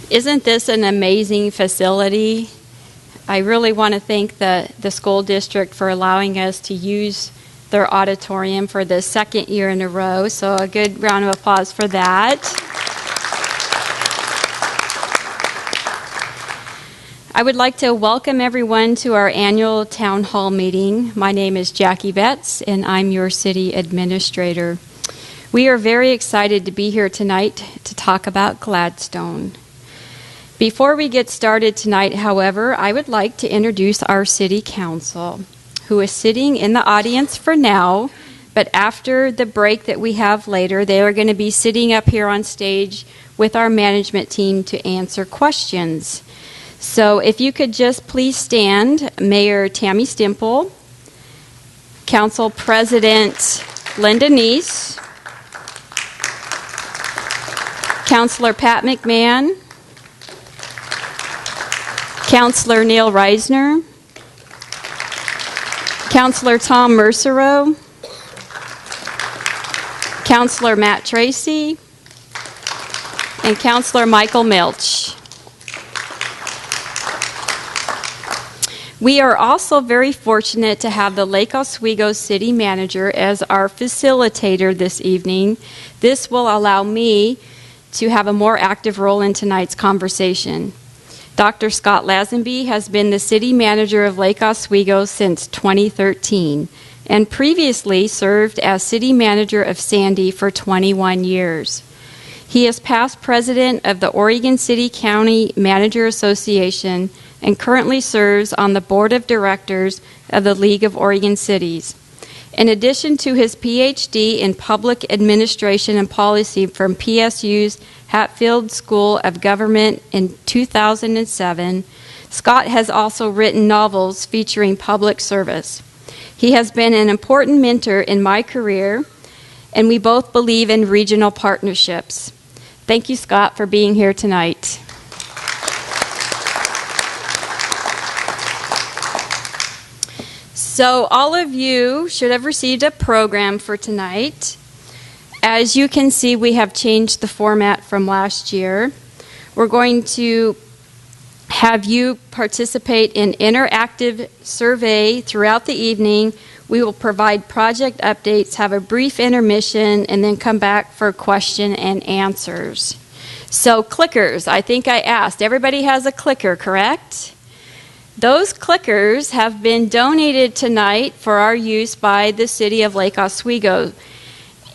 Isn't this an amazing facility? I really want to thank the school district for allowing us to use their auditorium for the second year in a row, so a good round of applause for that. I would like to welcome everyone to our annual town hall meeting. My name is Jackie Betts, and I'm your city administrator. We are very excited to be here tonight to talk about Gladstone. Before we get started tonight, however, I would like to introduce our city council, who is sitting in the audience for now, but after the break that we have later, they are going to be sitting up here on stage with our management team to answer questions. So if you could just please stand, Mayor Tammy Stimple, Council President Linda Neese, Councilor Pat McMahon, Councilor Neil Reisner, Councilor Tom Mercereau, Councilor Matt Tracy, and Councilor Michael Milch. We are also very fortunate to have the Lake Oswego City Manager as our facilitator this evening. This will allow me to have a more active role in tonight's conversation. Dr. Scott Lazenby has been the city manager of Lake Oswego since 2013 and previously served as city manager of Sandy for 21 years. He is past president of the Oregon City County Manager Association and currently serves on the board of directors of the League of Oregon Cities. In addition to his PhD in public administration and policy from PSU's Hatfield School of Government in 2007, Scott has also written novels featuring public service. He has been an important mentor in my career, and we both believe in regional partnerships. Thank you, Scott, for being here tonight. So all of you should have received a program for tonight. As you can see, we have changed the format from last year. We're going to have you participate in interactive survey throughout the evening. We will provide project updates, have a brief intermission, and then come back for question and answers. So clickers, I think I asked. Everybody has a clicker, correct? Those clickers have been donated tonight for our use by the city of Lake Oswego.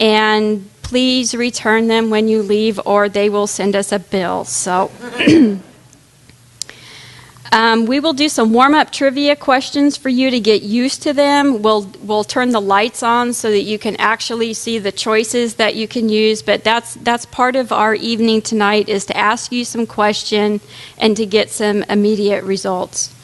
And please return them when you leave or they will send us a bill. So we will do some warm-up trivia questions for you to get used to them. We'll turn the lights on so that you can actually see the choices that you can use. But that's part of our evening tonight, is to ask you some questions and to get some immediate results.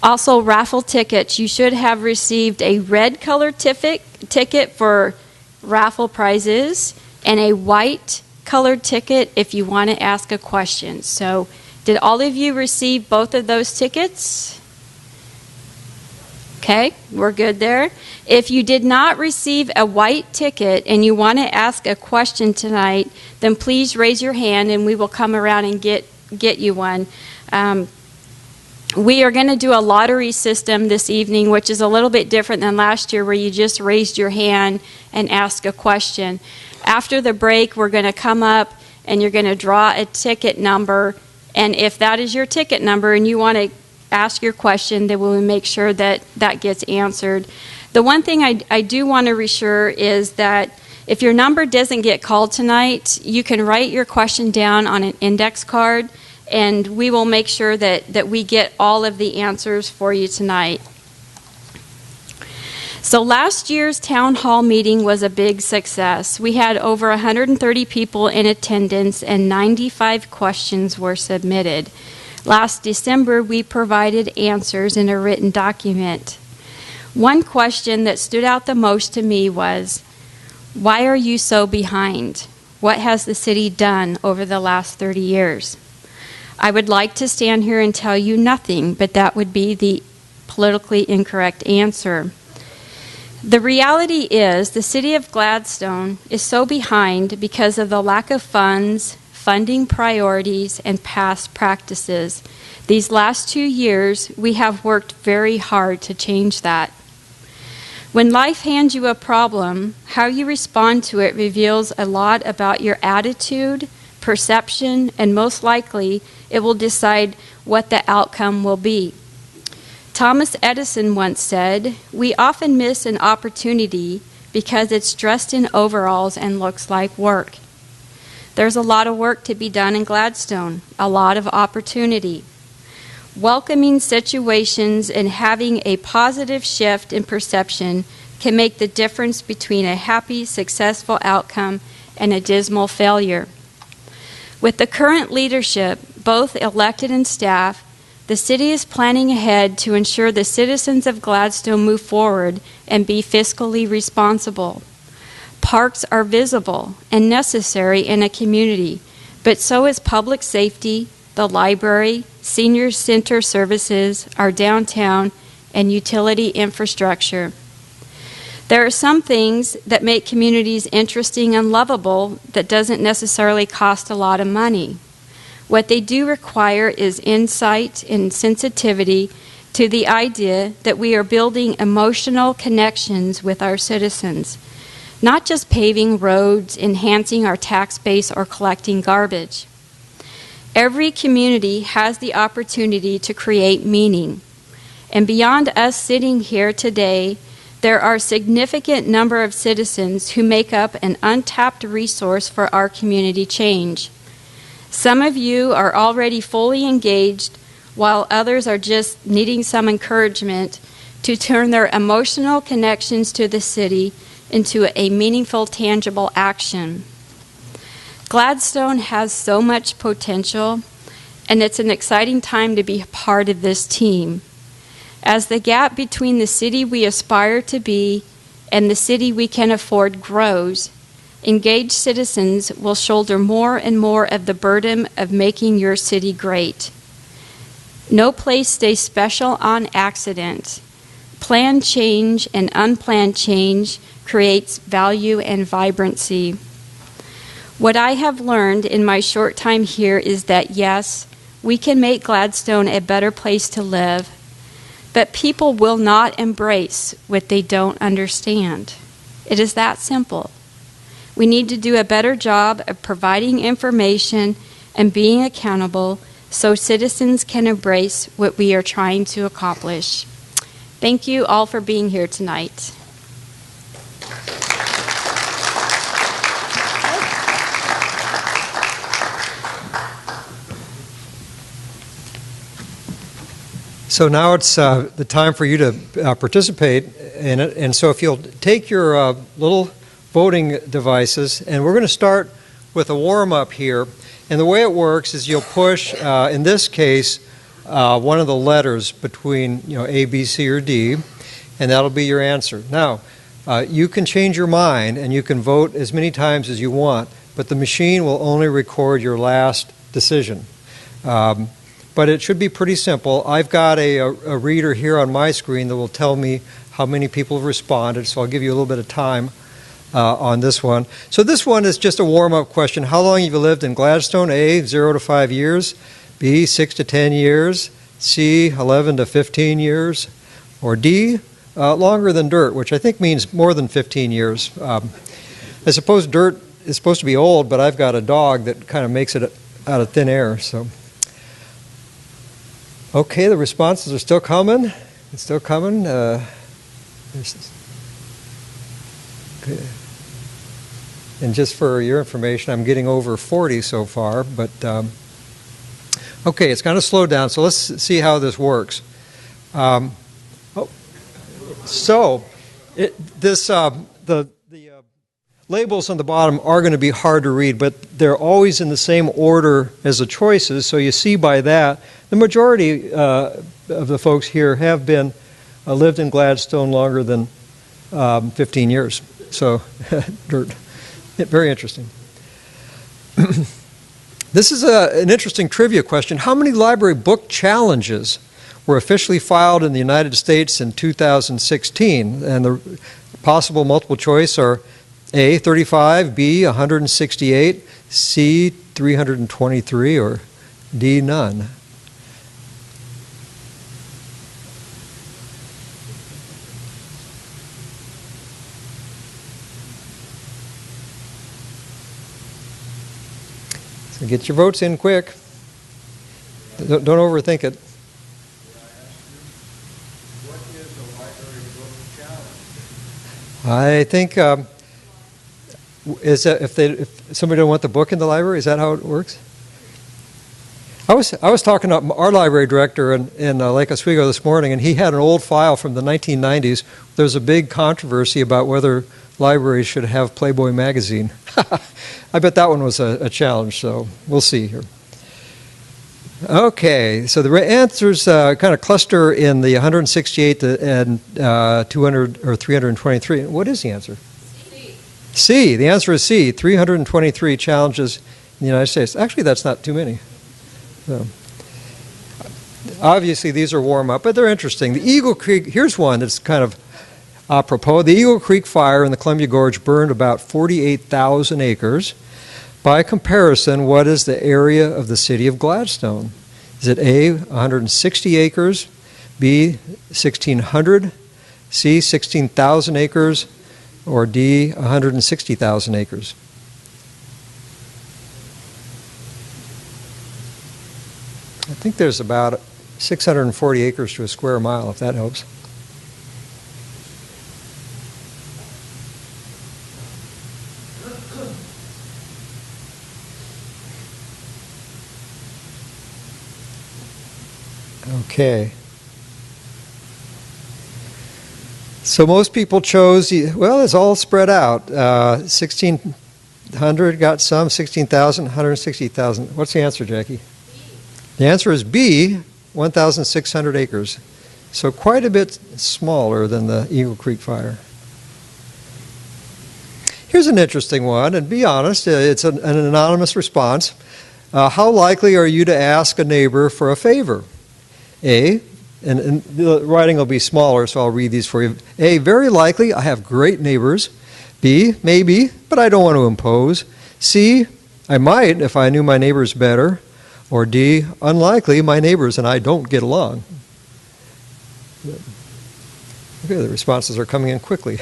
Also, raffle tickets. You should have received a red colored ticket for raffle prizes and a white colored ticket if you want to ask a question. So, did all of you receive both of those tickets? Okay, we're good there. If you did not receive a white ticket and you want to ask a question tonight, then please raise your hand and we will come around and get you one. We are going to do a lottery system this evening, which is a little bit different than last year, where you just raised your hand and asked a question. After the break, we're going to come up and you're going to draw a ticket number. And if that is your ticket number and you want to ask your question, then we'll make sure that that gets answered. The one thing I do want to reassure is that if your number doesn't get called tonight, you can write your question down on an index card, and we will make sure that we get all of the answers for you tonight. So last year's town hall meeting was a big success. We had over 130 people in attendance and 95 questions were submitted. Last December, we provided answers in a written document. One question that stood out the most to me was, why are you so behind? What has the city done over the last 30 years? I would like to stand here and tell you nothing, but that would be the politically incorrect answer. The reality is the city of Gladstone is so behind because of the lack of funds, funding priorities, and past practices. These last 2 years, we have worked very hard to change that. When life hands you a problem, how you respond to it reveals a lot about your attitude, perception, and most likely, it will decide what the outcome will be. Thomas Edison once said, "We often miss an opportunity because it's dressed in overalls and looks like work." There's a lot of work to be done in Gladstone, a lot of opportunity. Welcoming situations and having a positive shift in perception can make the difference between a happy, successful outcome and a dismal failure. With the current leadership, both elected and staff, the city is planning ahead to ensure the citizens of Gladstone move forward and be fiscally responsible. Parks are visible and necessary in a community, but so is public safety, the library, senior center services, our downtown, and utility infrastructure. There are some things that make communities interesting and lovable that doesn't necessarily cost a lot of money. What they do require is insight and sensitivity to the idea that we are building emotional connections with our citizens, not just paving roads, enhancing our tax base, or collecting garbage. Every community has the opportunity to create meaning. And beyond us sitting here today, there are a significant number of citizens who make up an untapped resource for our community change. Some of you are already fully engaged, while others are just needing some encouragement to turn their emotional connections to the city into a meaningful, tangible action. Gladstone has so much potential, and it's an exciting time to be part of this team. As the gap between the city we aspire to be and the city we can afford grows, engaged citizens will shoulder more and more of the burden of making your city great. No place stays special on accident. Planned change and unplanned change creates value and vibrancy. What I have learned in my short time here is that, yes, we can make Gladstone a better place to live, but people will not embrace what they don't understand. It is that simple. We need to do a better job of providing information and being accountable so citizens can embrace what we are trying to accomplish. Thank you all for being here tonight. So now it's the time for you to participate in it. And so if you'll take your little voting devices, and we're going to start with a warm-up here. And the way it works is you'll push, in this case, one of the letters between A, B, C, or D, and that'll be your answer. Now, you can change your mind, and you can vote as many times as you want, but the machine will only record your last decision. But it should be pretty simple. I've got a reader here on my screen that will tell me how many people have responded, so I'll give you a little bit of time on this one. So this one is just a warm-up question. How long have you lived in Gladstone? A, 0 to 5 years. B, 6 to 10 years. C, 11 to 15 years. Or D, longer than dirt, which I think means more than 15 years. I suppose dirt is supposed to be old, but I've got a dog that kind of makes it out of thin air, so... Okay, the responses are still coming. It's still coming. Okay. And just for your information, I'm getting over 40 so far, but okay, it's kind of slowed down. So let's see how this works. The labels on the bottom are going to be hard to read, but they're always in the same order as the choices. So you see by that, the majority of the folks here have been lived in Gladstone longer than 15 years. So, very interesting. This is an interesting trivia question. How many library book challenges were officially filed in the United States in 2016? And the possible multiple choice are A, 35, B, 168, C, 323, or D, none? So get your votes in quick. Don't overthink it. I think is that if somebody don't want the book in the library, is that how it works? I was talking to our library director in Lake Oswego this morning, and he had an old file from the 1990s. There was a big controversy about whether libraries should have Playboy magazine. I bet that one was a challenge. So we'll see here. Okay, so the answers kind of cluster in the 168 and 200 or 323. What is the answer? C. C. The answer is C. 323 challenges in the United States. Actually, that's not too many. So, obviously, these are warm up, but they're interesting. The Eagle Creek. Here's one that's kind of apropos. The Eagle Creek fire in the Columbia Gorge burned about 48,000 acres. By comparison, what is the area of the city of Gladstone? Is it A, 160 acres, B, 1,600, C, 16,000 acres, or D, 160,000 acres? I think there's about 640 acres to a square mile, if that helps. Okay. So most people chose, well, it's all spread out. 1,600 got some, 16,000, 160,000. What's the answer, Jackie? B. The answer is B, 1,600 acres. So quite a bit smaller than the Eagle Creek fire. Here's an interesting one, and be honest, it's an anonymous response. How likely are you to ask a neighbor for a favor? A, and the writing will be smaller, so I'll read these for you. A, very likely, I have great neighbors. B, maybe, but I don't want to impose. C, I might if I knew my neighbors better. Or D, unlikely, my neighbors and I don't get along. Okay, the responses are coming in quickly.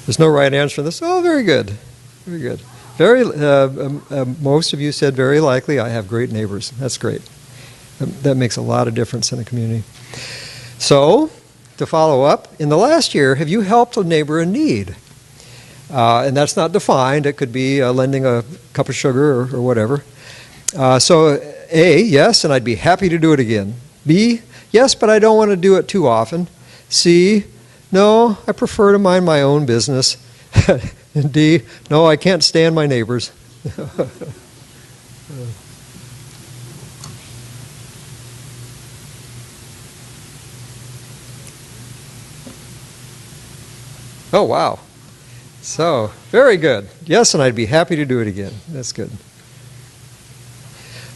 There's no right answer to this. Oh, very good. Very good. Most of you said very likely I have great neighbors. That's great. That makes a lot of difference in a community. So, to follow up, in the last year, have you helped a neighbor in need? And that's not defined. It could be lending a cup of sugar or whatever. So, A, yes, and I'd be happy to do it again. B, yes, but I don't want to do it too often. C, no, I prefer to mind my own business. And D, no, I can't stand my neighbors. Oh, wow. So, very good. Yes, and I'd be happy to do it again. That's good.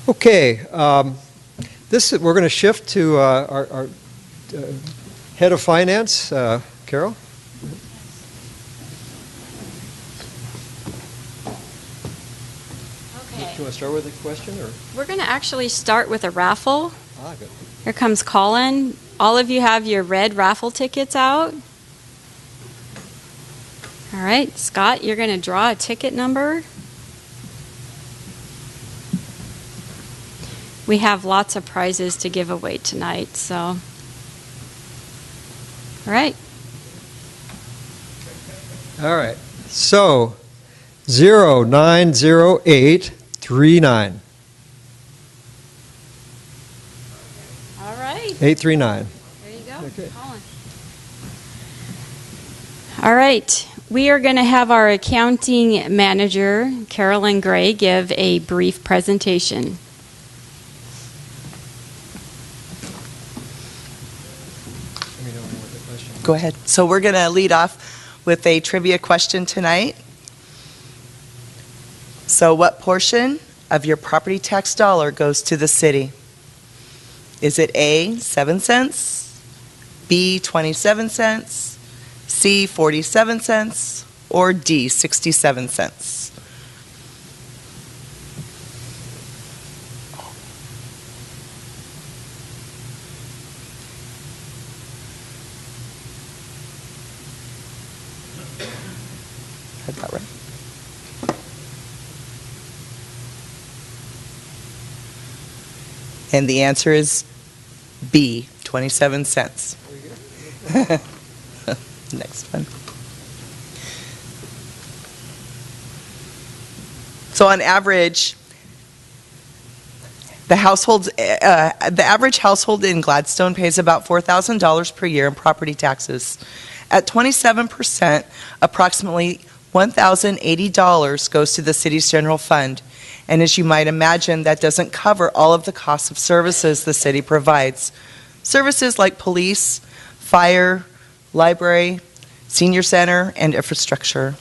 Okay, we're going to shift to our head of finance, Carol. Do you want to start with a question? Or? We're going to actually start with a raffle. Good. Here comes Colin. All of you have your red raffle tickets out. All right, Scott, you're going to draw a ticket number. We have lots of prizes to give away tonight, so. All right. All right. So, 090839. All right. 839. There you go. Okay. Colin. All right. We are going to have our accounting manager, Carolyn Gray, give a brief presentation. Go ahead. So we're going to lead off with a trivia question tonight. So what portion of your property tax dollar goes to the city? Is it A, 7 cents, B, 27 cents, C, 47 cents, or D, 67 cents? Had that right? And the answer is B, 27 cents. Next one. So on average, the average household in Gladstone pays about $4,000 per year in property taxes. At 27%, approximately $1,080 goes to the city's general fund. And as you might imagine, that doesn't cover all of the costs of services the city provides. Services like police, fire, library, senior center, and infrastructure.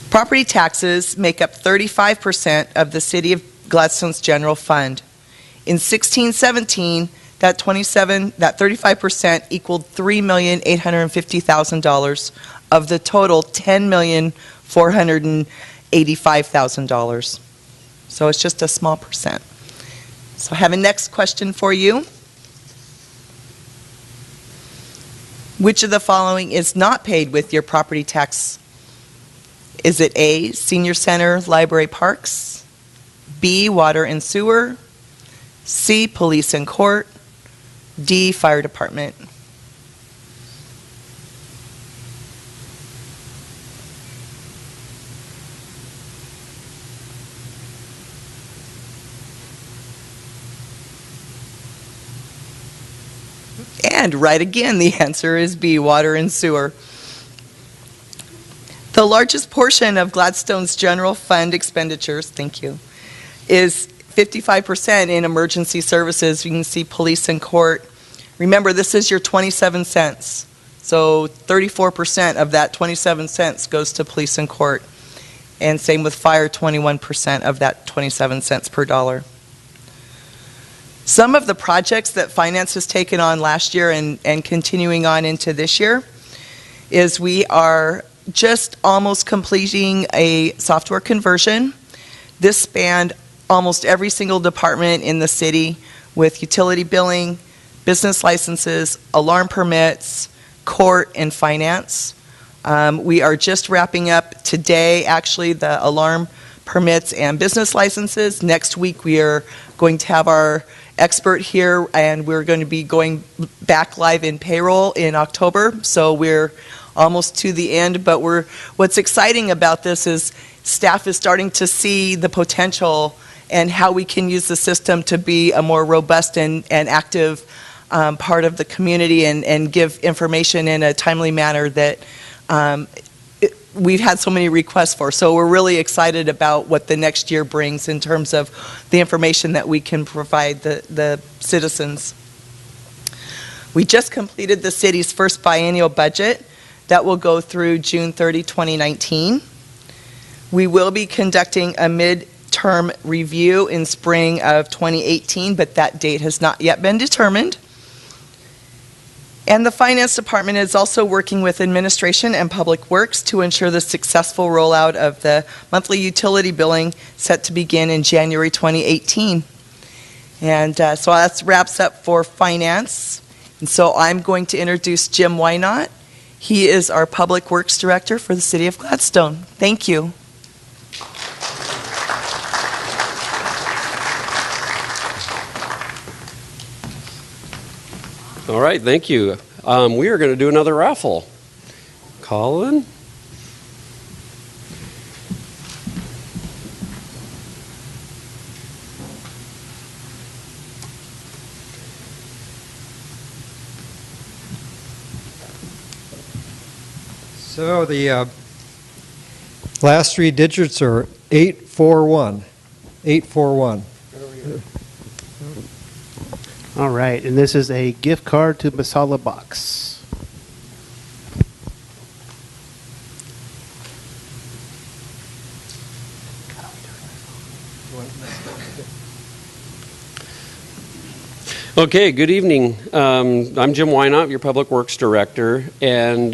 Property taxes make up 35% of the City of Gladstone's general fund. In 1617, that 35% equaled $3,850,000 of the total $10,485,000. So it's just a small percent. So I have a next question for you. Which of the following is not paid with your property tax? Is it A, senior center, library, parks, B, water and sewer, C, police and court, D, fire department? And right again, the answer is B, water and sewer. The largest portion of Gladstone's general fund expenditures, thank you, is 55% in emergency services. You can see police and court. Remember, this is your 27 cents. So 34% of that 27 cents goes to police and court. And same with fire, 21% of that 27 cents per dollar. Some of the projects that finance has taken on last year and continuing on into this year is we are just almost completing a software conversion. This spanned almost every single department in the city with utility billing, business licenses, alarm permits, court, and finance. We are just wrapping up today, actually, the alarm permits and business licenses. Next week, we are going to have our expert here, and we're going to be going back live in payroll in October. So we're almost to the end, but what's exciting about this is staff is starting to see the potential and how we can use the system to be a more robust and active part of the community and give information in a timely manner that we've had so many requests for. So we're really excited about what the next year brings in terms of the information that we can provide the citizens. We just completed the city's first biennial budget. That will go through June 30, 2019. We will be conducting a midterm review in spring of 2018, but that date has not yet been determined. And the Finance Department is also working with Administration and Public Works to ensure the successful rollout of the monthly utility billing set to begin in January 2018. And so that wraps up for Finance. And so I'm going to introduce Jim Wynot. He is our Public Works Director for the City of Gladstone. Thank you. All right, thank you. We are going to do another raffle. Colin? So the last three digits are 841. 841. All right, and this is a gift card to Masala Box. Okay, good evening. I'm Jim Wynot, your Public Works Director, and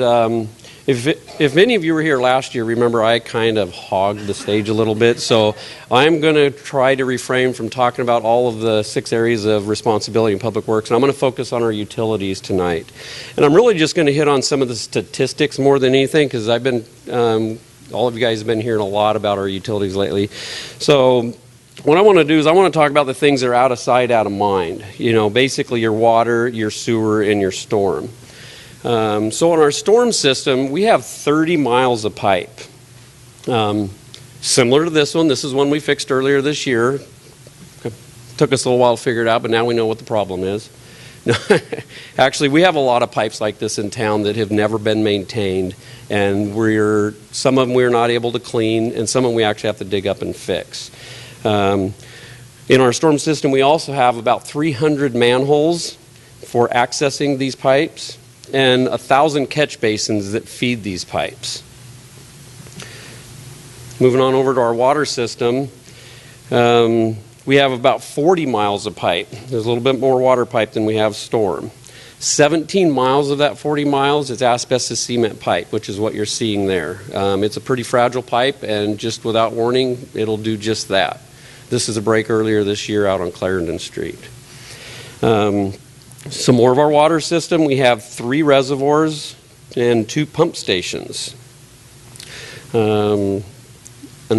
if any of you were here last year, remember I kind of hogged the stage a little bit, so I'm going to try to refrain from talking about all of the 6 areas of responsibility in Public Works, and I'm going to focus on our utilities tonight. And I'm really just going to hit on some of the statistics more than anything, because I've been, all of you guys have been hearing a lot about our utilities lately. So what I want to do is I want to talk about the things that are out of sight, out of mind. You know, basically your water, your sewer, and your storm. So in our storm system, we have 30 miles of pipe. Similar to this one. This is one we fixed earlier this year. Took us a little while to figure it out, but now we know what the problem is. Actually, we have a lot of pipes like this in town that have never been maintained, and some of them we're not able to clean, and some of them we actually have to dig up and fix. In our storm system, we also have about 300 manholes for accessing these pipes and 1,000 catch basins that feed these pipes. Moving on over to our water system, we have about 40 miles of pipe. There's a little bit more water pipe than we have storm. 17 miles of that 40 miles is asbestos cement pipe, which is what you're seeing there. It's a pretty fragile pipe, and just without warning, it'll do just that. This is a break earlier this year out on Clarendon Street. Some more of our water system, we have 3 reservoirs and 2 pump stations. And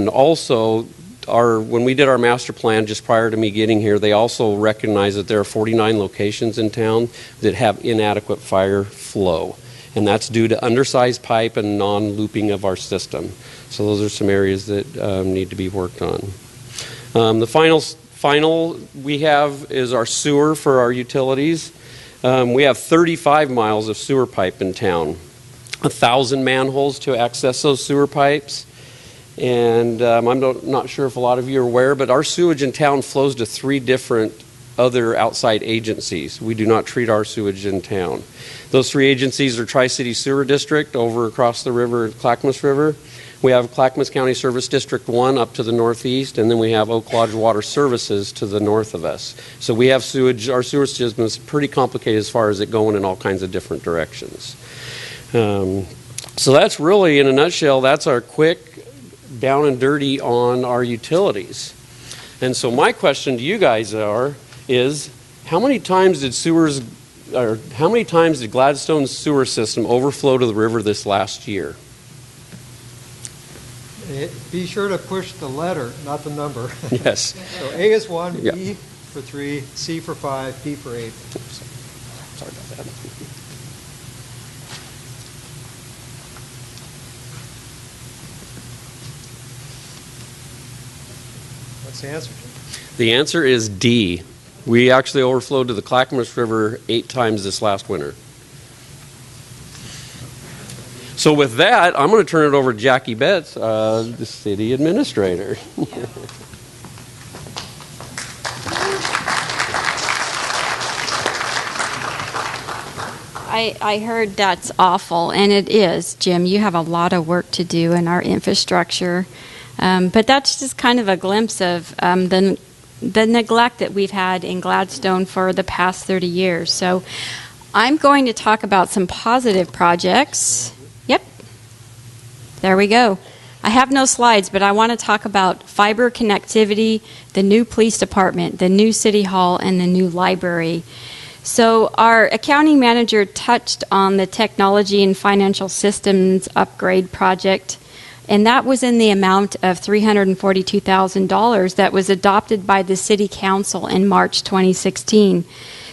also, when we did our master plan just prior to me getting here, they also recognized that there are 49 locations in town that have inadequate fire flow. And that's due to undersized pipe and non-looping of our system. So those are some areas that need to be worked on. The final we have is our sewer for our utilities. We have 35 miles of sewer pipe in town, 1,000 manholes to access those sewer pipes. And I'm not sure if a lot of you are aware, but our sewage in town flows to 3 different other outside agencies. We do not treat our sewage in town. Those 3 agencies are Tri-City Sewer District over across the river, Clackamas River. We have Clackamas County Service District 1 up to the northeast, and then we have Oak Lodge Water Services to the north of us. So we have sewage. Our sewer system is pretty complicated as far as it going in all kinds of different directions. So that's really, in a nutshell, that's our quick down and dirty on our utilities. And so my question to you guys is how many times did Gladstone's sewer system overflow to the river this last year? Be sure to push the letter, not the number. Yes. So A is 1, Yep. B for 3, C for 5, D for 8. Sorry about that. What's the answer, Jim? The answer is D. We actually overflowed to the Clackamas River 8 times this last winter. So with that, I'm going to turn it over to Jackie Betts, the city administrator. I heard that's awful, and it is, Jim. You have a lot of work to do in our infrastructure. But that's just kind of a glimpse of the neglect that we've had in Gladstone for the past 30 years. So I'm going to talk about some positive projects. Yep. There we go. I have no slides, but I want to talk about fiber connectivity, the new police department, the new city hall, and the new library. So our accounting manager touched on the technology and financial systems upgrade project, and that was in the amount of $342,000 that was adopted by the City Council in March 2016.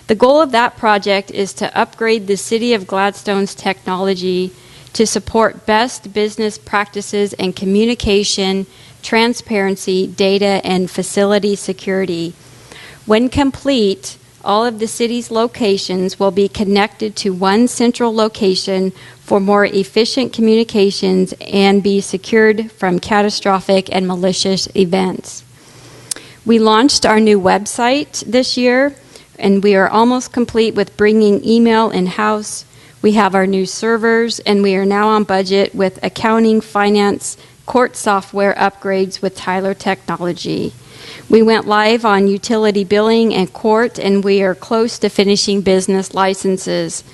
The goal of that project is to upgrade the City of Gladstone's technology to support best business practices in communication, transparency, data, and facility security. When complete, all of the city's locations will be connected to one central location for more efficient communications and be secured from catastrophic and malicious events. We launched our new website this year, and we are almost complete with bringing email in-house. We have our new servers, and we are now on budget with accounting, finance, court software upgrades with Tyler Technology. We went live on utility billing and court, and we are close to finishing business licenses.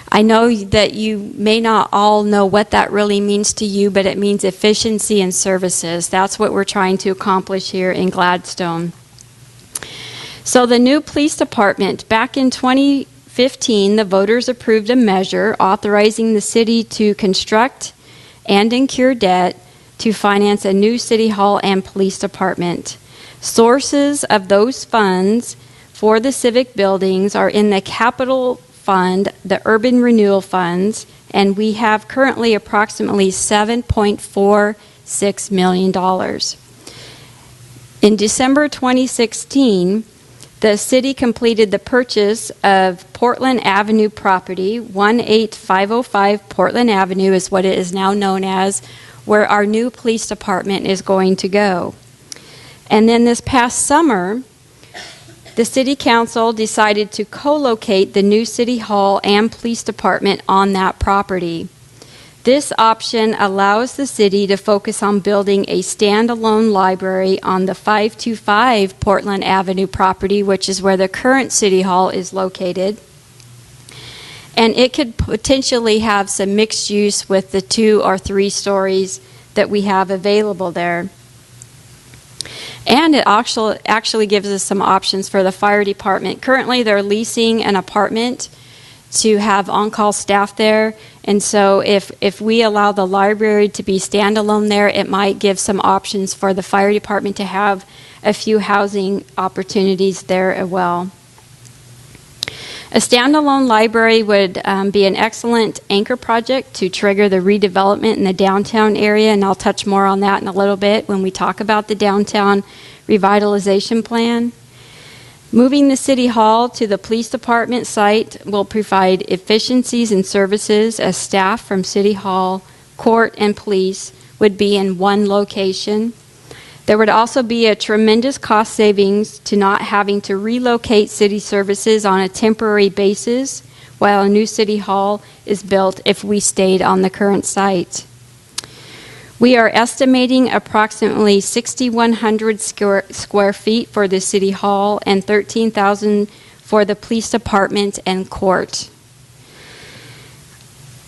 I know that you may not all know what that really means to you, but it means efficiency in services. That's what we're trying to accomplish here in Gladstone. So the new police department, back in 2015, the voters approved a measure authorizing the city to construct and incur debt to finance a new city hall and police department. Sources of those funds for the civic buildings are in the capital fund, the urban renewal funds, and we have currently approximately $7.46 million. In December 2016, the city completed the purchase of Portland Avenue property. 18505 Portland Avenue is what it is now known as, where our new police department is going to go. And then this past summer, the City Council decided to co-locate the new City Hall and Police Department on that property. This option allows the city to focus on building a standalone library on the 525 Portland Avenue property, which is where the current City Hall is located. And it could potentially have some mixed use with the 2 or 3 stories that we have available there. And it actually gives us some options for the fire department. Currently, they're leasing an apartment to have on-call staff there. And so if we allow the library to be standalone there, it might give some options for the fire department to have a few housing opportunities there as well. A standalone library would be an excellent anchor project to trigger the redevelopment in the downtown area, and I'll touch more on that in a little bit when we talk about the downtown revitalization plan. Moving the City Hall to the police department site will provide efficiencies in services as staff from City Hall, court, and police would be in one location. There would also be a tremendous cost savings to not having to relocate city services on a temporary basis while a new City Hall is built if we stayed on the current site. We are estimating approximately 6,100 square feet for the City Hall and 13,000 for the police department and court.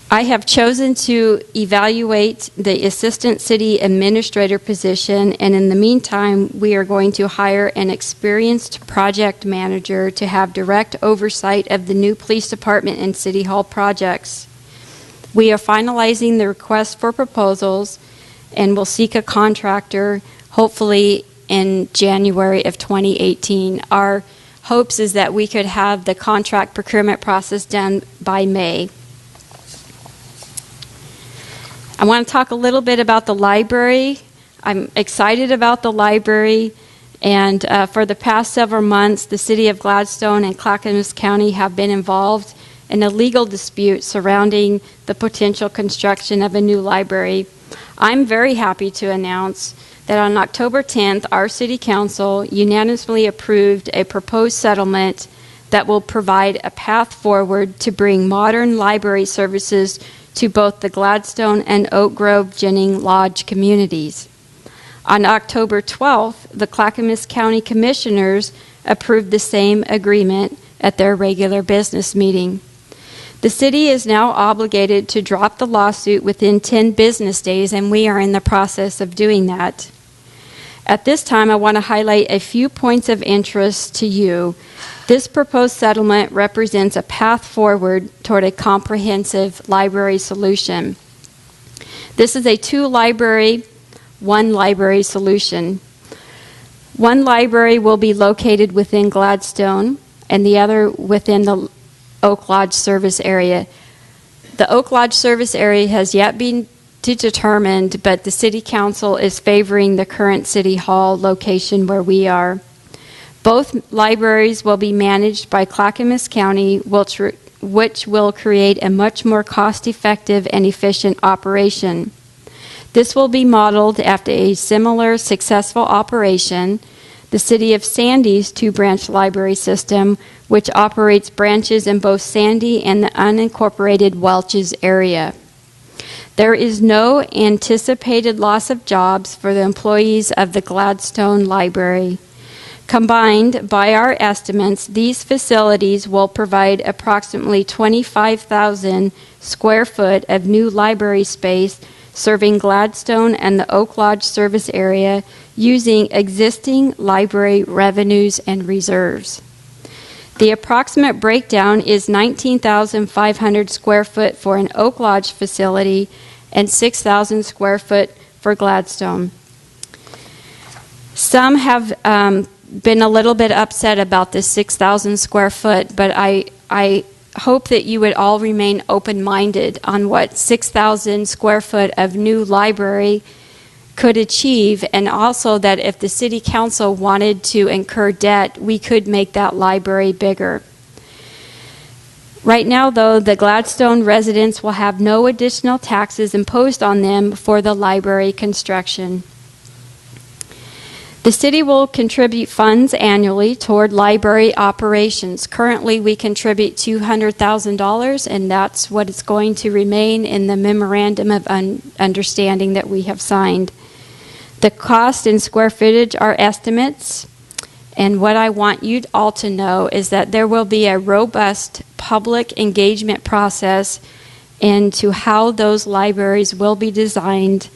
I have chosen to evaluate the assistant city administrator position, and in the meantime, we are going to hire an experienced project manager to have direct oversight of the new police department and City Hall projects. We are finalizing the request for proposals and will seek a contractor hopefully in January of 2018. Our hopes is that we could have the contract procurement process done by May. I want to talk a little bit about the library. I'm excited about the library, and for the past several months, the City of Gladstone and Clackamas County have been involved in a legal dispute surrounding the potential construction of a new library. I'm very happy to announce that on October 10th, our City Council unanimously approved a proposed settlement that will provide a path forward to bring modern library services to both the Gladstone and Oak Grove Jennings Lodge communities. On October 12th, the Clackamas County Commissioners approved the same agreement at their regular business meeting. The city is now obligated to drop the lawsuit within 10 business days, and we are in the process of doing that. At this time, I want to highlight a few points of interest to you. This proposed settlement represents a path forward toward a comprehensive library solution. This is a 2-library, 1-library solution. One library will be located within Gladstone and the other within the Oak Lodge service area. The Oak Lodge service area has yet been determined, but the City Council is favoring the current City Hall location where we are. Both libraries will be managed by Clackamas County, which will create a much more cost-effective and efficient operation. This will be modeled after a similar successful operation, the City of Sandy's 2-branch library system, which operates branches in both Sandy and the unincorporated Welch's area. There is no anticipated loss of jobs for the employees of the Gladstone Library. Combined, by our estimates, these facilities will provide approximately 25,000 square foot of new library space serving Gladstone and the Oak Lodge service area using existing library revenues and reserves. The approximate breakdown is 19,500 square foot for an Oak Lodge facility and 6,000 square foot for Gladstone. Some have been a little bit upset about this 6,000 square foot, but I hope that you would all remain open-minded on what 6,000 square foot of new library could achieve, and also that if the city council wanted to incur debt, we could make that library bigger. Right now, though, the Gladstone residents will have no additional taxes imposed on them for the library construction. The city will contribute funds annually toward library operations. Currently, we contribute $200,000, and that's what is going to remain in the memorandum of understanding that we have signed. The cost in square footage are estimates, and what I want you all to know is that there will be a robust public engagement process into how those libraries will be designed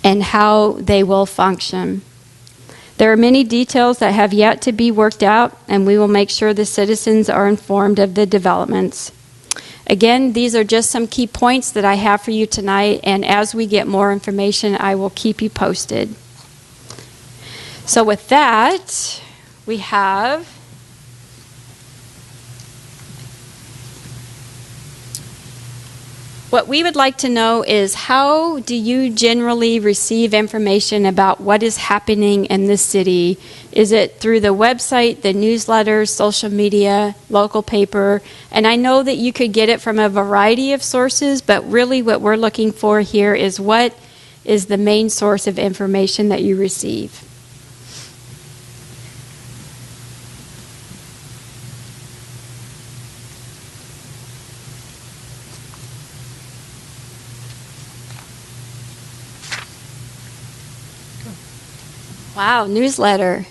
and how they will function. There are many details that have yet to be worked out, and we will make sure the citizens are informed of the developments. Again, these are just some key points that I have for you tonight, and as we get more information, I will keep you posted. So with that, we have what we would like to know is, how do you generally receive information about what is happening in this city? Is it through the website, the newsletters, social media, local paper? And I know that you could get it from a variety of sources, but really what we're looking for here is what is the main source of information that you receive. Wow, newsletter.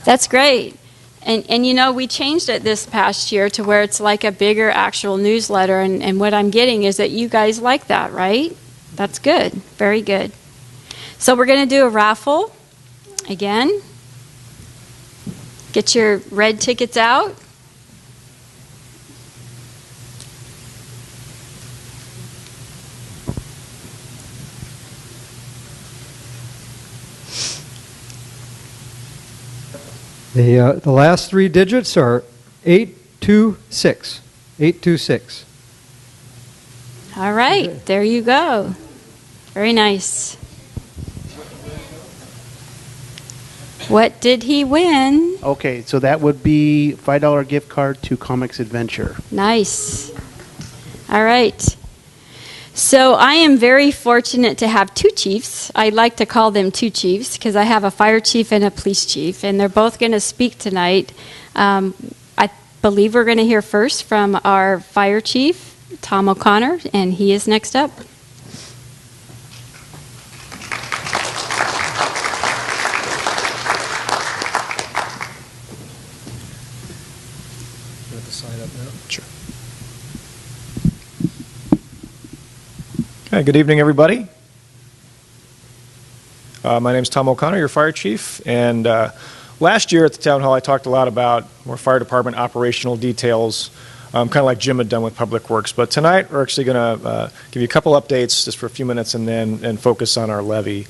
That's great. And you know, we changed it this past year to where it's like a bigger actual newsletter, and what I'm getting is that you guys like that, right? That's good. Very good. So we're going to do a raffle again. Get your red tickets out. The last three digits are 826. 826. All right, there you go. Very nice. What did he win? Okay, so that would be $5 gift card to Comics Adventure. Nice. All right. So I am very fortunate to have two chiefs. I like to call them two chiefs because I have a fire chief and a police chief, and they're both going to speak tonight. I believe we're going to hear first from our fire chief, Tom O'Connor, and he is next up. You have to sign up now? Sure. Okay, good evening, everybody. My name is Tom O'Connor, your fire chief, and last year at the town hall I talked a lot about more fire department operational details, kind of like Jim had done with Public Works, but tonight we're actually going to give you a couple updates just for a few minutes and focus on our levy.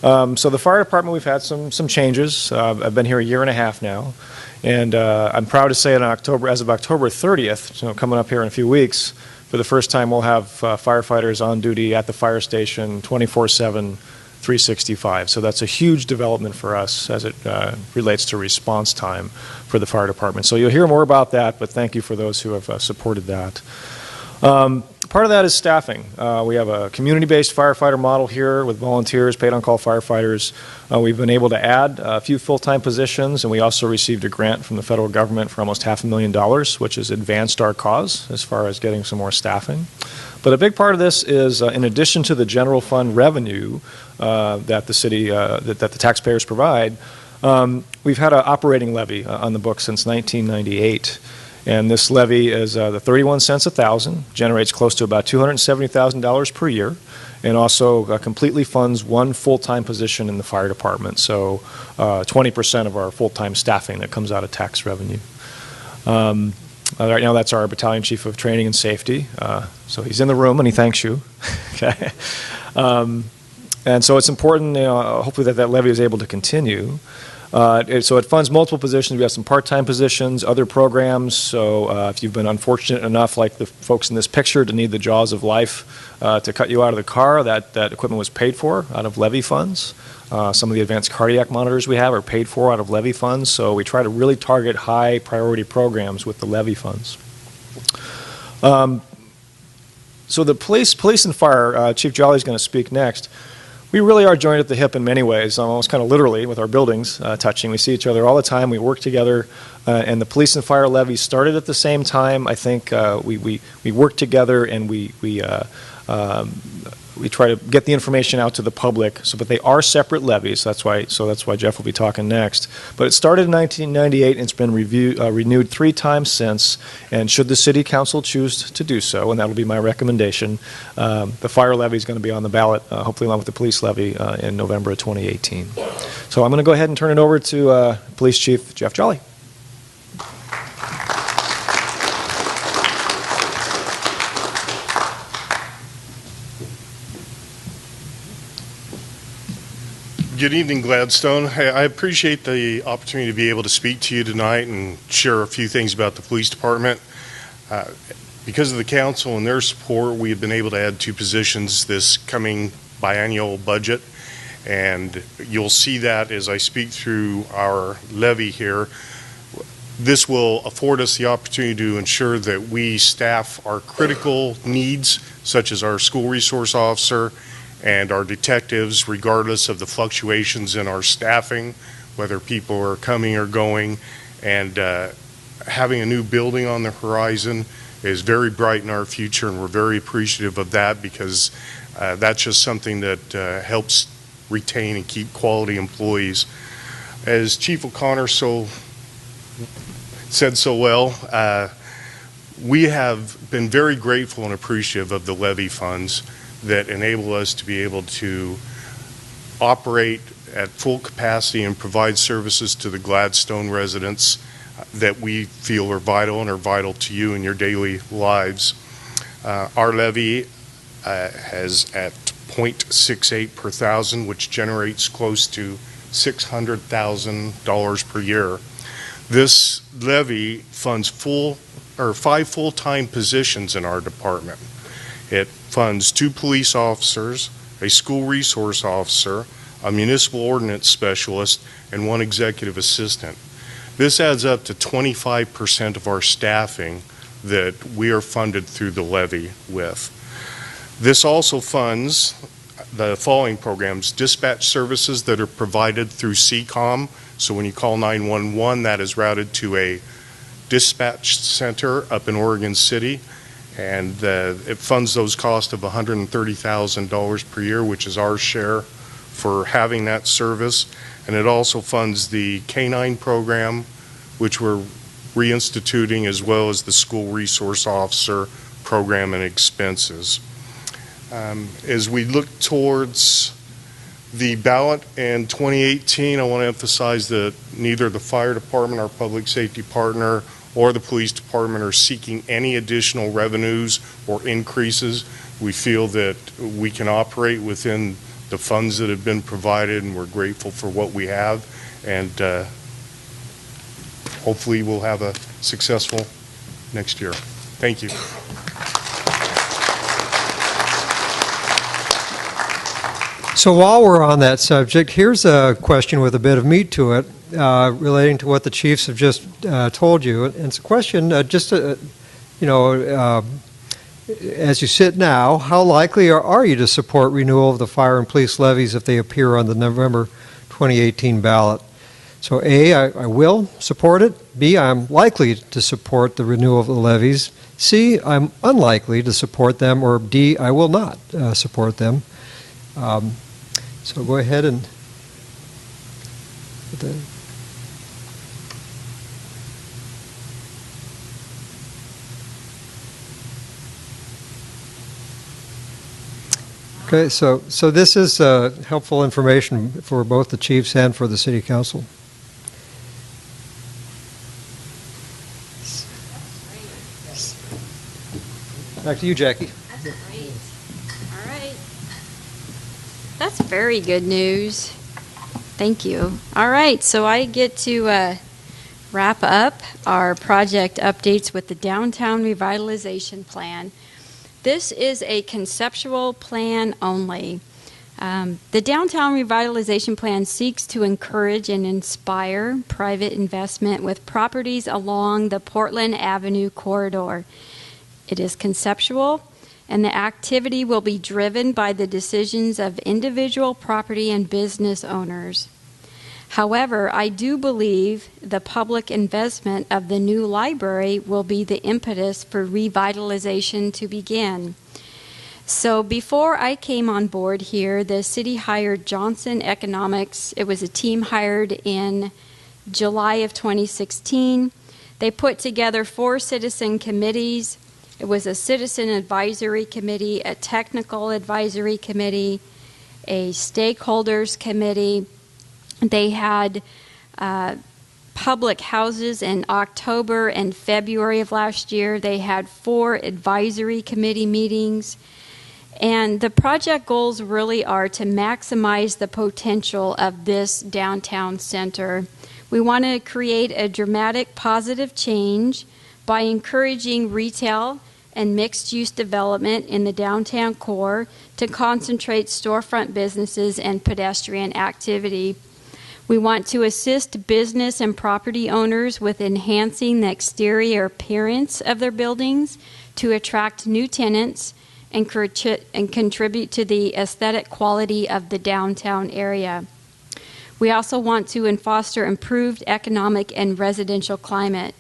So the fire department, we've had some changes. I've been here a year and a half now, and I'm proud to say that as of October 30th, so coming up here in a few weeks, for the first time we'll have firefighters on duty at the fire station 24/7, 365. So that's a huge development for us as it relates to response time for the fire department. So you'll hear more about that, but thank you for those who have supported that. part of that is staffing. We have a community-based firefighter model here with volunteers, paid on-call firefighters. We've been able to add a few full-time positions, and we also received a grant from the federal government for almost $500,000, which has advanced our cause as far as getting some more staffing. But a big part of this is, in addition to the general fund revenue that the city, that the taxpayers provide, we've had an operating levy on the books since 1998. And this levy is the 31 cents a thousand, generates close to about $270,000 per year, and also completely funds one full-time position in the fire department. So 20% of our full-time staffing that comes out of tax revenue. Right now, that's our battalion chief of training and safety. So he's in the room and he thanks you. Okay. And so it's important, hopefully that levy is able to continue. So it funds multiple positions. We have some part-time positions, other programs. So if you've been unfortunate enough, like the folks in this picture, to need the jaws of life to cut you out of the car, that equipment was paid for out of levy funds. Some of the advanced cardiac monitors we have are paid for out of levy funds. So we try to really target high priority programs with the levy funds. So the police and fire, Chief Jolly is going to speak next. We really are joined at the hip in many ways, almost kind of literally with our buildings touching. We see each other all the time. We work together, and the police and fire levies started at the same time. I think we work together, and we try to get the information out to the public. But they are separate levies. That's why Jeff will be talking next. But it started in 1998, and it's been renewed 3 times since. And should the city council choose to do so, and that will be my recommendation, the fire levy is going to be on the ballot, hopefully along with the police levy, in November of 2018. So I'm going to go ahead and turn it over to Police Chief Jeff Jolly. Good evening, Gladstone. I appreciate the opportunity to be able to speak to you tonight and share a few things about the police department. Because of the council and their support, we have been able to add 2 positions this coming biannual budget, and you'll see that as I speak through our levy here. This will afford us the opportunity to ensure that we staff our critical needs, such as our school resource officer and our detectives, regardless of the fluctuations in our staffing, whether people are coming or going. And having a new building on the horizon is very bright in our future, and we're very appreciative of that, because that's just something that helps retain and keep quality employees. As Chief O'Connor said so well, we have been very grateful and appreciative of the levy funds that enable us to be able to operate at full capacity and provide services to the Gladstone residents that we feel are vital and are vital to you in your daily lives. Our levy has at 0.68 per thousand, which generates close to $600,000 per year. This levy funds 5 full-time positions in our department. It funds 2 police officers, a school resource officer, a municipal ordinance specialist, and 1 executive assistant. This adds up to 25% of our staffing that we are funded through the levy with. This also funds the following programs: dispatch services that are provided through CCOM. So when you call 911, that is routed to a dispatch center up in Oregon City. And it funds those costs of $130,000 per year, which is our share for having that service. And it also funds the K-9 program, which we're reinstituting, as well as the school resource officer program and expenses. As we look towards the ballot in 2018, I want to emphasize that neither the fire department, our public safety partner, or the police department are seeking any additional revenues or increases. We feel that we can operate within the funds that have been provided, and we're grateful for what we have, and hopefully we'll have a successful next year. Thank you. So while we're on that subject, here's a question with a bit of meat to it, relating to what the chiefs have just told you. And it's a question, as you sit now, how likely are you to support renewal of the fire and police levies if they appear on the November 2018 ballot? So A, I will support it. B, I'm likely to support the renewal of the levies. C, I'm unlikely to support them. Or D, I will not support them. So go ahead and put that. Okay, so this is helpful information for both the chiefs and for the city council. Back to you, Jackie. That's great. All right. That's very good news. Thank you. All right, so I get to wrap up our project updates with the Downtown Revitalization Plan. This is a conceptual plan only. The Downtown Revitalization Plan seeks to encourage and inspire private investment with properties along the Portland Avenue corridor. It is conceptual, and the activity will be driven by the decisions of individual property and business owners. However, I do believe the public investment of the new library will be the impetus for revitalization to begin. So before I came on board here, the city hired Johnson Economics. It was a team hired in July of 2016. They put together 4 citizen committees. It was a citizen advisory committee, a technical advisory committee, a stakeholders committee. They had public houses in October and February of last year. They had 4 advisory committee meetings. And the project goals really are to maximize the potential of this downtown center. We want to create a dramatic positive change by encouraging retail and mixed-use development in the downtown core to concentrate storefront businesses and pedestrian activity. We want to assist business and property owners with enhancing the exterior appearance of their buildings to attract new tenants and contribute to the aesthetic quality of the downtown area. We also want to foster improved economic and residential climate.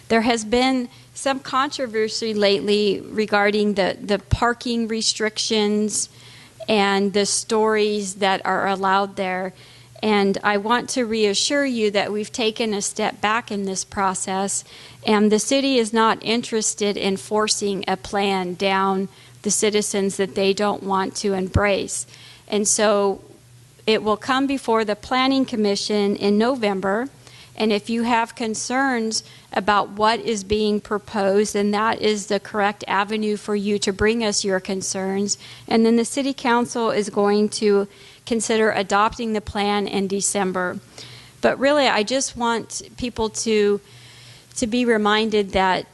There has been some controversy lately regarding the parking restrictions and the stories that are allowed there. And I want to reassure you that we've taken a step back in this process, and the city is not interested in forcing a plan down the citizens that they don't want to embrace. And so it will come before the Planning Commission in November. And if you have concerns about what is being proposed, then that is the correct avenue for you to bring us your concerns. And then the City Council is going to consider adopting the plan in December. But really, I just want people to be reminded that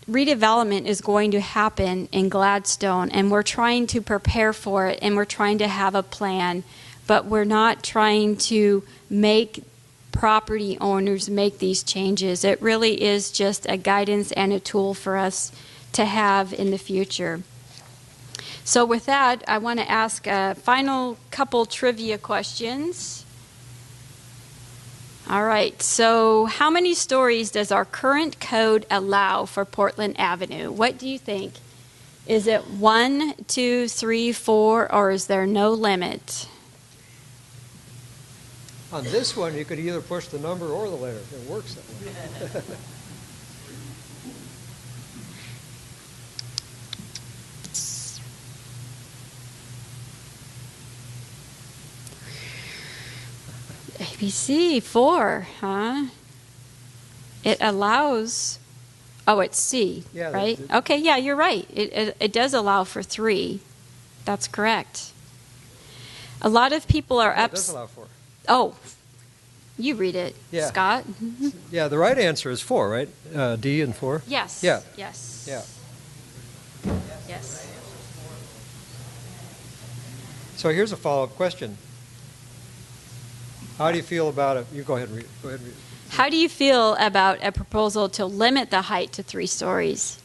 redevelopment is going to happen in Gladstone, and we're trying to prepare for it, and we're trying to have a plan, but we're not trying to make property owners make these changes. It really is just a guidance and a tool for us to have in the future. So with that, I want to ask a final couple trivia questions. All right, so how many stories does our current code allow for Portland Avenue? What do you think? Is it 1, 2, 3, 4, or is there no limit? On this one, you could either push the number or the letter. It works that way. ABC, 4, huh? It allows, oh, it's C, Yeah, right? Okay, yeah, you're right. It does allow for 3. That's correct. A lot of people are It does allow 4. Oh, you read it, Yeah. Scott. Yeah, the right answer is 4, right? D and 4? Yes. Yeah. Yes. Yeah. Yes. So here's a follow-up question. How do you feel about it? You go ahead and read it. Go ahead and read it. How do you feel about a proposal to limit the height to 3 stories?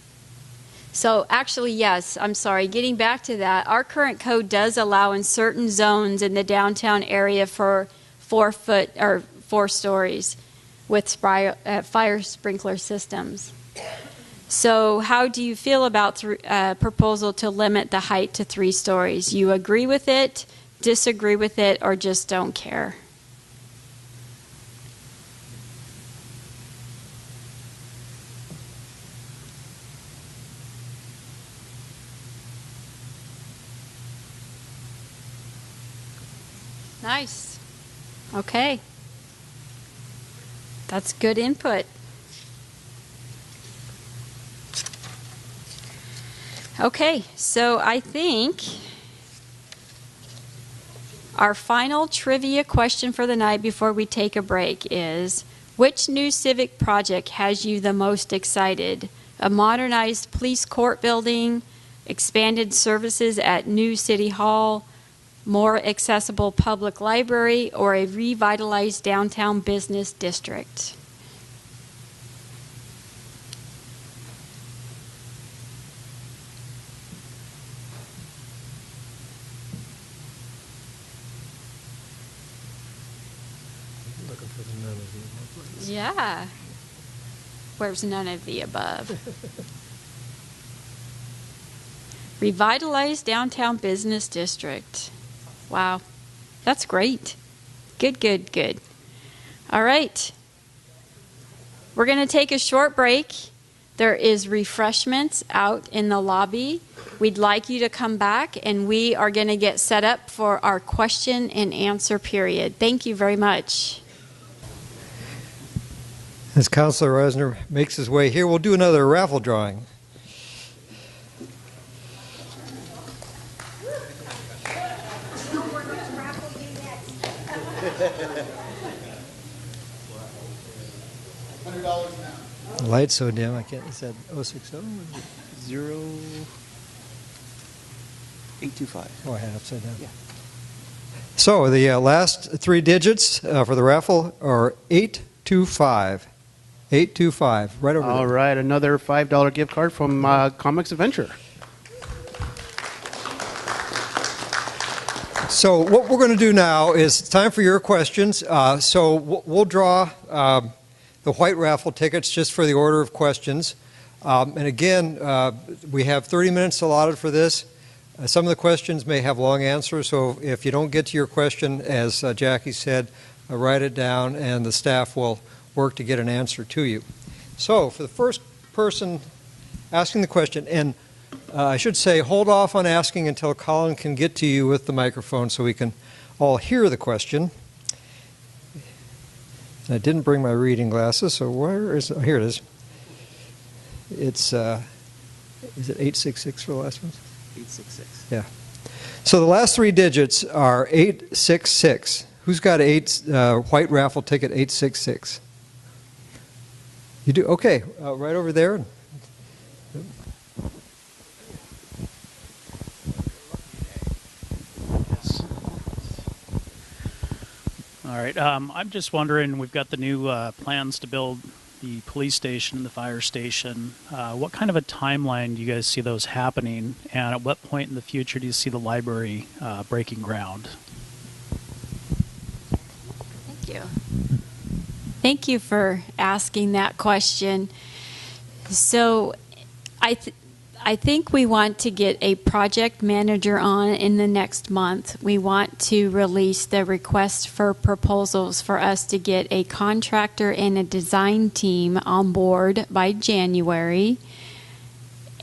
So actually, yes, I'm sorry. Getting back to that, our current code does allow in certain zones in the downtown area for 4 stories with fire sprinkler systems. So how do you feel about proposal to limit the height to 3 stories? You agree with it, disagree with it, or just don't care? Nice. Okay. That's good input. Okay, so I think our final trivia question for the night before we take a break is, which new civic project has you the most excited? A modernized police court building, expanded services at new city hall, more accessible public library, or a revitalized downtown business district? Looking for the none of the above. Yeah. Where's none of the above? Revitalized downtown business district. Wow. That's great. Good, good, good. All right. We're going to take a short break. There is refreshments out in the lobby. We'd like you to come back, and we are going to get set up for our question and answer period. Thank you very much. As Councilor Reisner makes his way here, we'll do another raffle drawing. The light's so dim, I can't. Is that 060? 0825. Oh, I had it upside down. Yeah. So the last 3 digits for the raffle are 825. 825, right over All there. right, another $5 gift card from Comics Adventure. So what we're going to do now is it's time for your questions. So we'll draw the white raffle tickets just for the order of questions. And again, we have 30 minutes allotted for this. Some of the questions may have long answers, so if you don't get to your question, as Jackie said, write it down and the staff will work to get an answer to you. So for the first person asking the question, and I should say hold off on asking until Colin can get to you with the microphone so we can all hear the question. I didn't bring my reading glasses, so where is it? Oh, here it is. It's, is it 866 for the last one? 866. Yeah. So the last 3 digits are 866. Who's got white raffle ticket 866? You do? Okay, right over there. All right. I'm just wondering, we've got the new plans to build the police station and the fire station. What kind of a timeline do you guys see those happening? And at what point in the future do you see the library breaking ground? Thank you. Thank you for asking that question. So I think we want to get a project manager on in the next month. We want to release the request for proposals for us to get a contractor and a design team on board by January.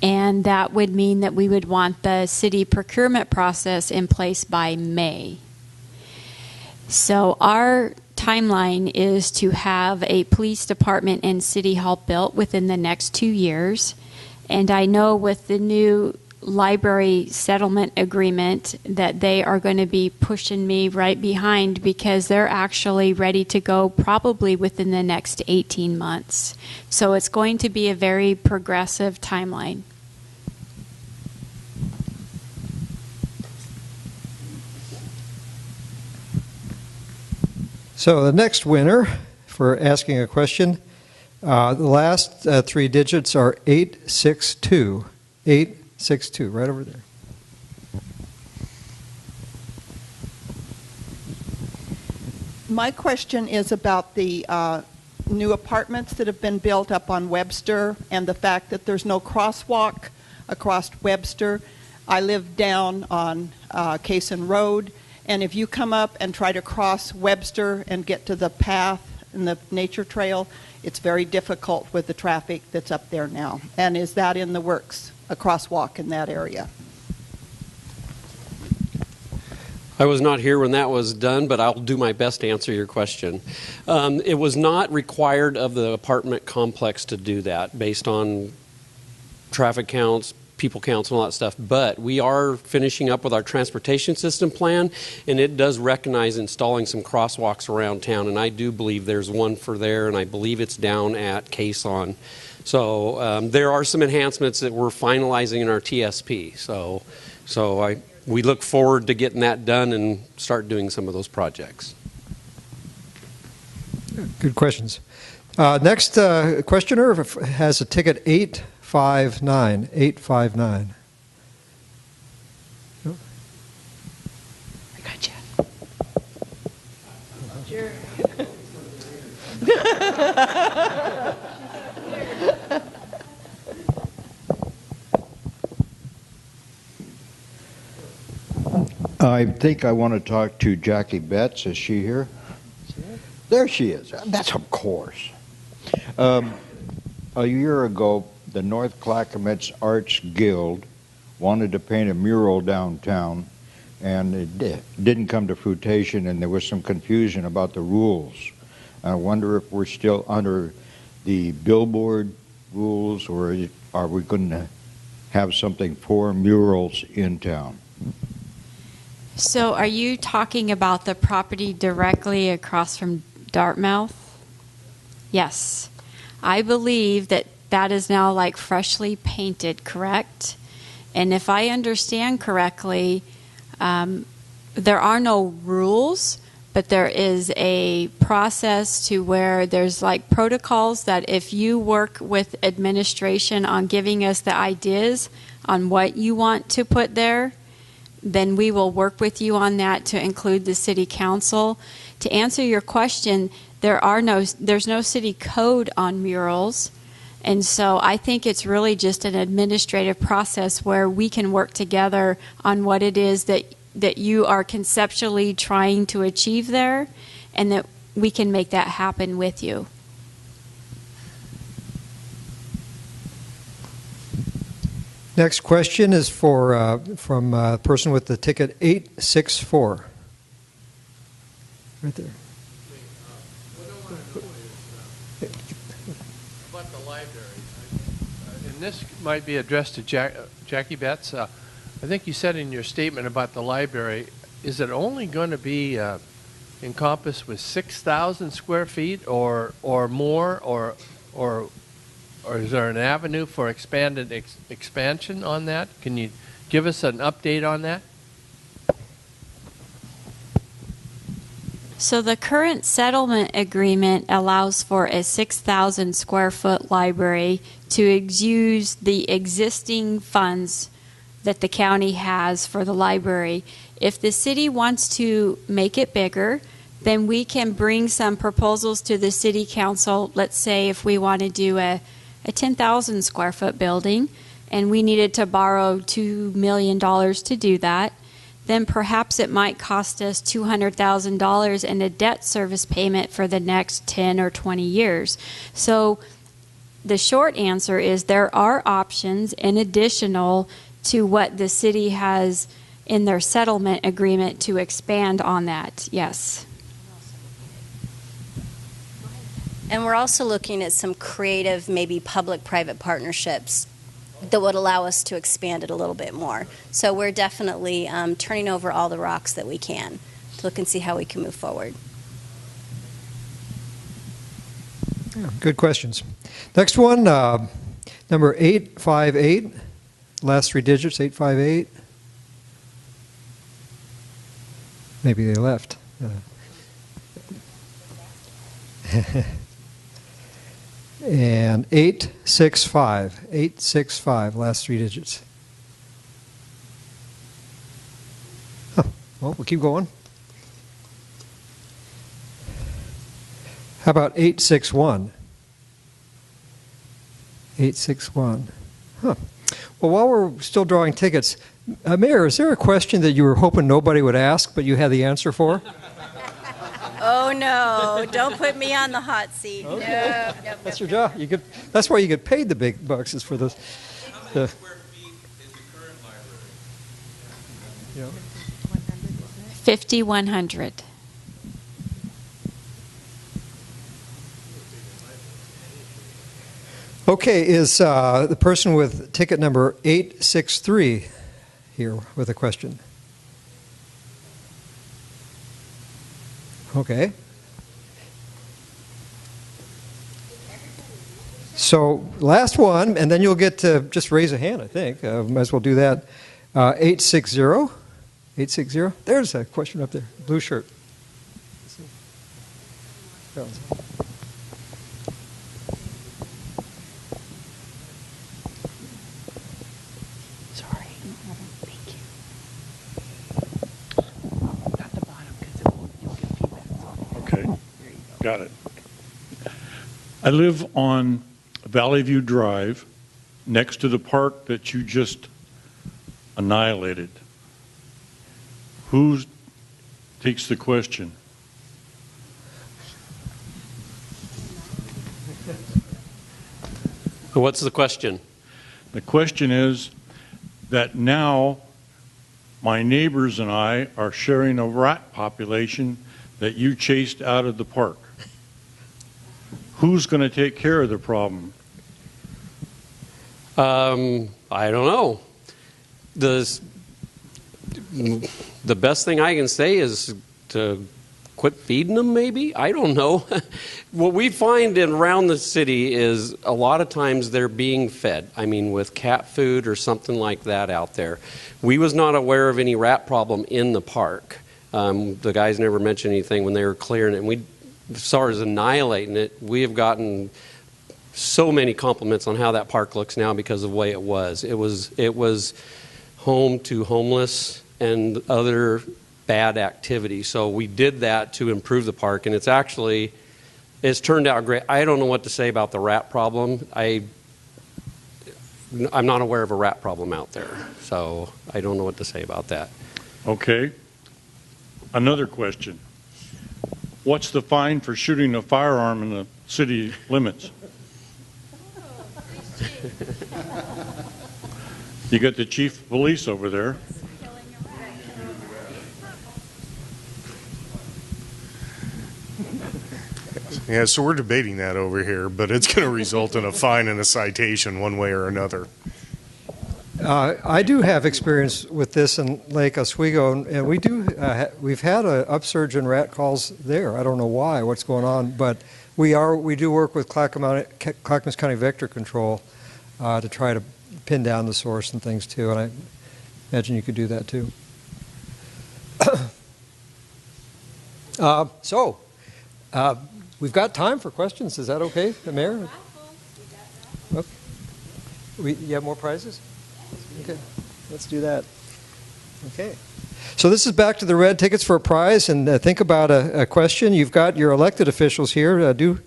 And that would mean that we would want the city procurement process in place by May. So our timeline is to have a police department and city hall built within the next 2 years. And I know with the new library settlement agreement that they are going to be pushing me right behind because they're actually ready to go probably within the next 18 months. So it's going to be a very progressive timeline. So the next winner for asking a question, the last 3 digits are 862. 862, right over there. My question is about the new apartments that have been built up on Webster and the fact that there's no crosswalk across Webster. I live down on Cason Road, and if you come up and try to cross Webster and get to the path and the nature trail, it's very difficult with the traffic that's up there now. And is that in the works, a crosswalk in that area? I was not here when that was done, but I'll do my best to answer your question. It was not required of the apartment complex to do that based on traffic counts, people counts, and all that stuff. But we are finishing up with our transportation system plan, and it does recognize installing some crosswalks around town. And I do believe there's one for there, and I believe it's down at Cason. So there are some enhancements that we're finalizing in our TSP. We look forward to getting that done and start doing some of those projects. Good questions. Next questioner has a ticket 859. 859. I got you. Sure. I think I want to talk to Jackie Betts. Is she here? There she is. That's of course. A year ago, the North Clackamas Arts Guild wanted to paint a mural downtown, and it didn't come to fruition, and there was some confusion about the rules. I wonder if we're still under the billboard rules, or are we going to have something for murals in town? So are you talking about the property directly across from Dartmouth? Yes. I believe that that is now like freshly painted, correct? And if I understand correctly, there are no rules, but there is a process to where there's like protocols that if you work with administration on giving us the ideas on what you want to put there, then we will work with you on that to include the city council. To answer your question, there's no city code on murals, and so I think it's really just an administrative process where we can work together on what it is that you are conceptually trying to achieve there, and that we can make that happen with you. Next question is from a person with the ticket 864. Right there. About the library, and this might be addressed to Jackie Betts. I think you said in your statement about the library, is it only going to be encompassed with 6,000 square feet or more, or is there an avenue for expansion on that? Can you give us an update on that? So the current settlement agreement allows for a 6,000 square foot library to use the existing funds that the county has for the library. If the city wants to make it bigger, then we can bring some proposals to the city council. Let's say if we want to do a 10,000 square foot building and we needed to borrow $2 million to do that, then perhaps it might cost us $200,000 in a debt service payment for the next 10 or 20 years. So the short answer is there are options in additional to what the city has in their settlement agreement to expand on that. Yes. And we're also looking at some creative, maybe public-private partnerships that would allow us to expand it a little bit more. So we're definitely turning over all the rocks that we can to look and see how we can move forward. Yeah, good questions. Next one, number 858, last three digits, 858. Maybe they left. And 865. 865, last three digits. Huh. Well, we'll keep going. How about 861? 861. Huh. Well, while we're still drawing tickets, Mayor, is there a question that you were hoping nobody would ask, but you had the answer for? Oh, no. Don't put me on the hot seat. Okay. No. That's your job. That's why you get paid the big bucks, is for this. How many square feet is the current library? 5,100. Okay, is the person with ticket number 863 here with a question? Okay. So last one, and then you'll get to just raise a hand, I think. Might as well do that. 860. 860. There's a question up there. Blue shirt. Okay, got it. I live on Valley View Drive, next to the park that you just annihilated. Who takes the question? What's the question? The question is that now my neighbors and I are sharing a rat population that you chased out of the park. Who's going to take care of the problem? I don't know. The best thing I can say is to quit feeding them, maybe? I don't know. What we find around the city is a lot of times they're being fed. I mean, with cat food or something like that out there. We was not aware of any rat problem in the park. The guys never mentioned anything when they were clearing it. And we, as far as annihilating it, we have gotten so many compliments on how that park looks now because of the way it was. It was home to homeless and other bad activity. So we did that to improve the park, and it's turned out great. I don't know what to say about the rat problem. I'm not aware of a rat problem out there, so I don't know what to say about that. Okay. Another question. What's the fine for shooting a firearm in the city limits? You got the chief of police over there. Yeah, so we're debating that over here, but it's going to result in a fine and a citation one way or another. I do have experience with this in Lake Oswego, and we've had an upsurge in rat calls there. I don't know why, what's going on, but we do work with Clackamas County Vector Control to try to pin down the source and things too, and I imagine you could do that too. We've got time for questions. Is that okay, the Mayor? Okay. You have more prizes? Okay, let's do that. Okay. So this is back to the red tickets for a prize, and think about a question. You've got your elected officials here. Do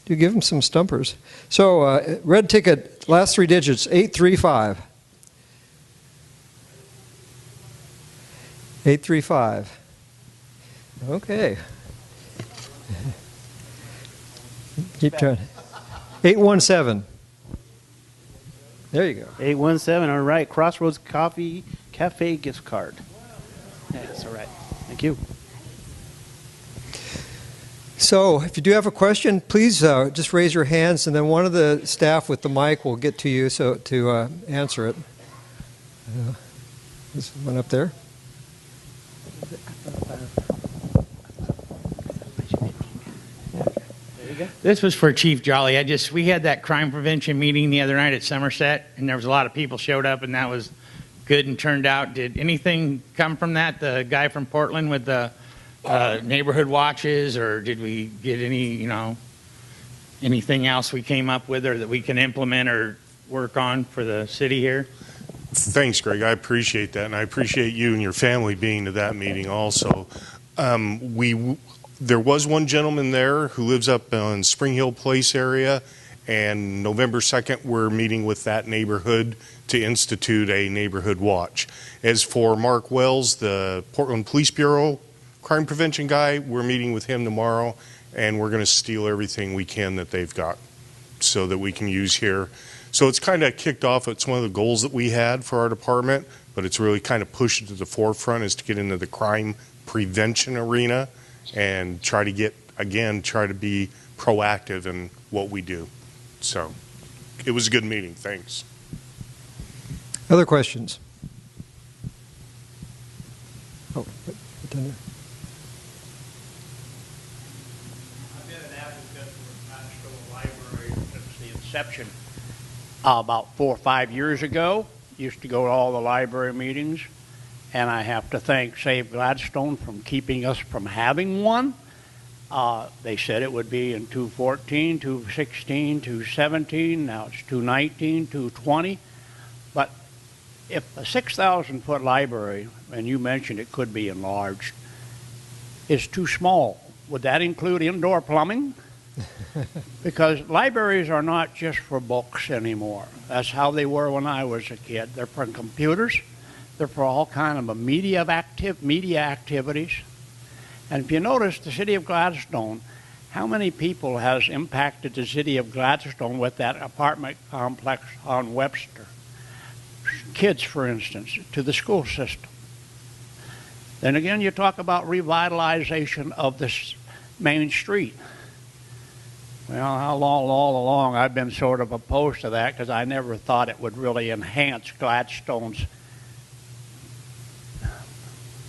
give them some stumpers. So red ticket, last three digits, 835. 835. Okay. Keep trying. 817. There you go. 817, all right. Crossroads Coffee Cafe gift card. That's all right. Thank you. So if you do have a question, please just raise your hands, and then one of the staff with the mic will get to you to answer it. This one up there. This was for Chief Jolly. We had that crime prevention meeting the other night at Somerset, and there was a lot of people showed up, and that was good and turned out. Did anything come from that? The guy from Portland with the neighborhood watches, or did we get any anything else we came up with or that we can implement or work on for the city here? Thanks, Greg. I appreciate that, and I appreciate you and your family being to that meeting also. There was one gentleman there who lives up in Spring Hill Place area, and November 2nd, we're meeting with that neighborhood to institute a neighborhood watch. As for Mark Wells, the Portland Police Bureau crime prevention guy, we're meeting with him tomorrow, and we're going to steal everything we can that they've got so that we can use here. So it's kind of kicked off. It's one of the goals that we had for our department, but it's really kind of pushed it to the forefront is to get into the crime prevention arena and try to be proactive in what we do. So it was a good meeting. Thanks. Other questions? Oh, I've been an advocate for Gladstone Library since the inception. About 4 or 5 years ago, used to go to all the library meetings, and I have to thank Save Gladstone from keeping us from having one. They said it would be in 2014, 2016, 2017. Now it's 2019, 2020. But if a 6,000-foot library, and you mentioned it could be enlarged, is too small, would that include indoor plumbing? Because libraries are not just for books anymore. That's how they were when I was a kid. They're for computers. They're for all kind of media activities. And if you notice, the city of Gladstone, how many people has impacted the city of Gladstone with that apartment complex on Webster? Kids, for instance, to the school system. Then again, you talk about revitalization of this main street. Well, all along I've been sort of opposed to that because I never thought it would really enhance Gladstone's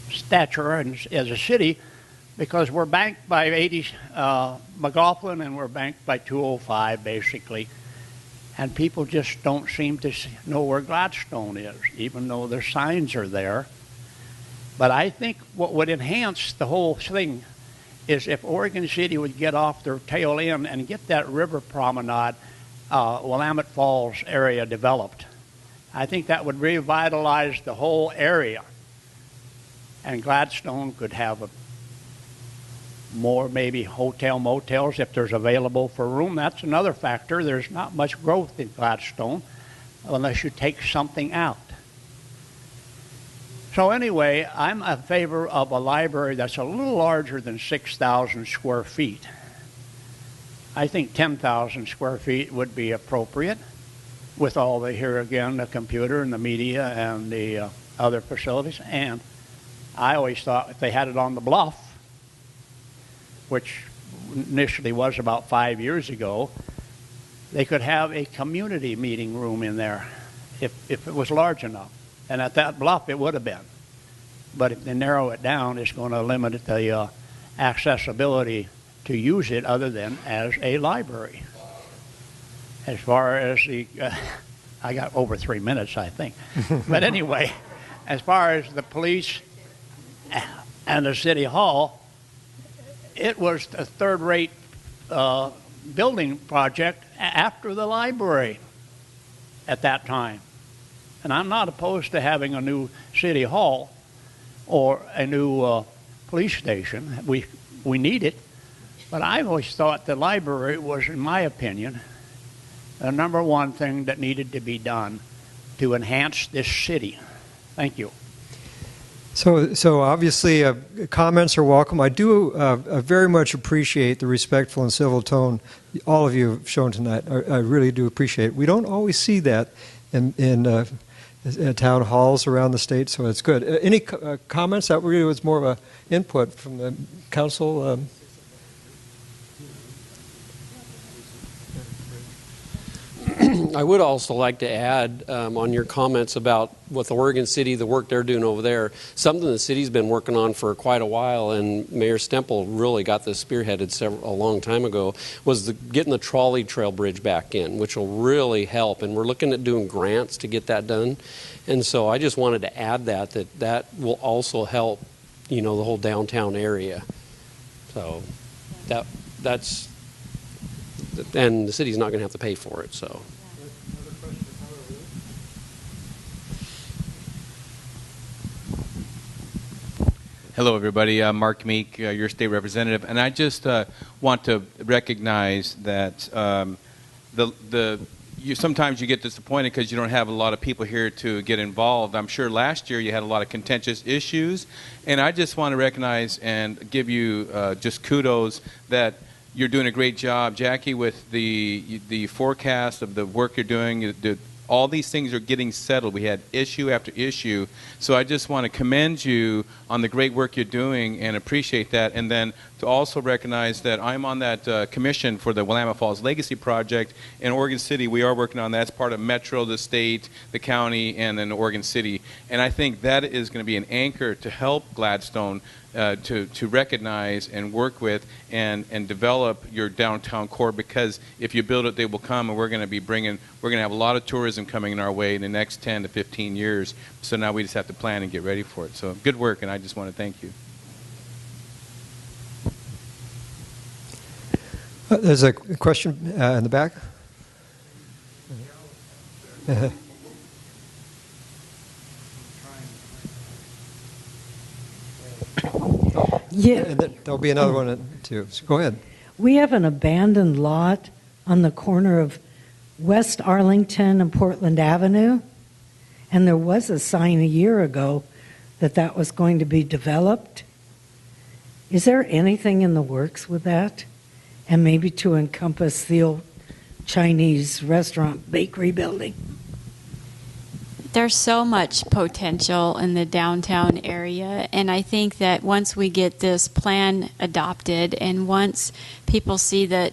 stature as a city, because we're banked by 80 McLaughlin and we're banked by 205 basically, and people just don't seem to know where Gladstone is, even though their signs are there. But I think what would enhance the whole thing is if Oregon City would get off their tail end and get that river promenade, Willamette Falls area developed. I think that would revitalize the whole area. And Gladstone could have more maybe hotel motels if there's available for room. That's another factor. There's not much growth in Gladstone unless you take something out. So anyway, I'm in favor of a library that's a little larger than 6,000 square feet. I think 10,000 square feet would be appropriate with all the, here again, the computer and the media and the other facilities. And I always thought if they had it on the bluff, which initially was about 5 years ago, they could have a community meeting room in there if it was large enough. And at that bluff, it would have been. But if they narrow it down, it's going to limit the accessibility to use it other than as a library. As far as the, I got over 3 minutes, I think. But anyway, as far as the police and the city hall, it was a third-rate building project after the library at that time. And I'm not opposed to having a new city hall or a new police station. We need it. But I've always thought the library was, in my opinion, the number one thing that needed to be done to enhance this city. Thank you. So obviously comments are welcome. I do very much appreciate the respectful and civil tone all of you have shown tonight. I really do appreciate it. We don't always see that in town halls around the state, so it's good. Any comments? That really was more of an input from the council. I would also like to add on your comments about with Oregon City, the work they're doing over there, something the city's been working on for quite a while, and Mayor Stemple really got this spearheaded a long time ago, was getting the trolley trail bridge back in, which will really help, and we're looking at doing grants to get that done. And so I just wanted to add that will also help, the whole downtown area. So that's and the city's not going to have to pay for it. So. Hello, everybody. Mark Meek, your state representative, and I just want to recognize that sometimes you get disappointed because you don't have a lot of people here to get involved. I'm sure last year you had a lot of contentious issues, and I just want to recognize and give you just kudos that you're doing a great job, Jackie, with the forecast of the work you're doing. All these things are getting settled. We had issue after issue. So I just want to commend you on the great work you're doing and appreciate that. And then to also recognize that I'm on that commission for the Willamette Falls Legacy Project in Oregon City. We are working on that. It's part of Metro, the state, the county, and then Oregon City. And I think that is going to be an anchor to help Gladstone to recognize and work with and develop your downtown core, because if you build it, they will come, and we're going to have a lot of tourism coming in our way in the next 10 to 15 years. So now we just have to plan and get ready for it. So good work, and I just want to thank you. There's a question in the back. Yeah. And there'll be another one too. So go ahead. We have an abandoned lot on the corner of West Arlington and Portland Avenue, and there was a sign a year ago that was going to be developed. Is there anything in the works with that? And maybe to encompass the old Chinese restaurant bakery building? There's so much potential in the downtown area, and I think that once we get this plan adopted and once people see that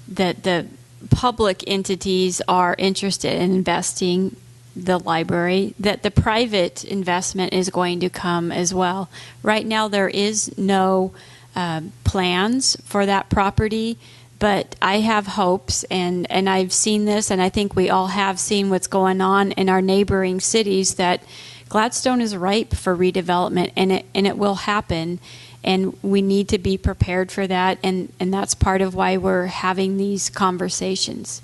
the public entities are interested in investing the library, that the private investment is going to come as well. Right now there is no plans for that property, but I have hopes, and I've seen this, and I think we all have seen what's going on in our neighboring cities, that Gladstone is ripe for redevelopment, and it will happen, and we need to be prepared for that, and that's part of why we're having these conversations.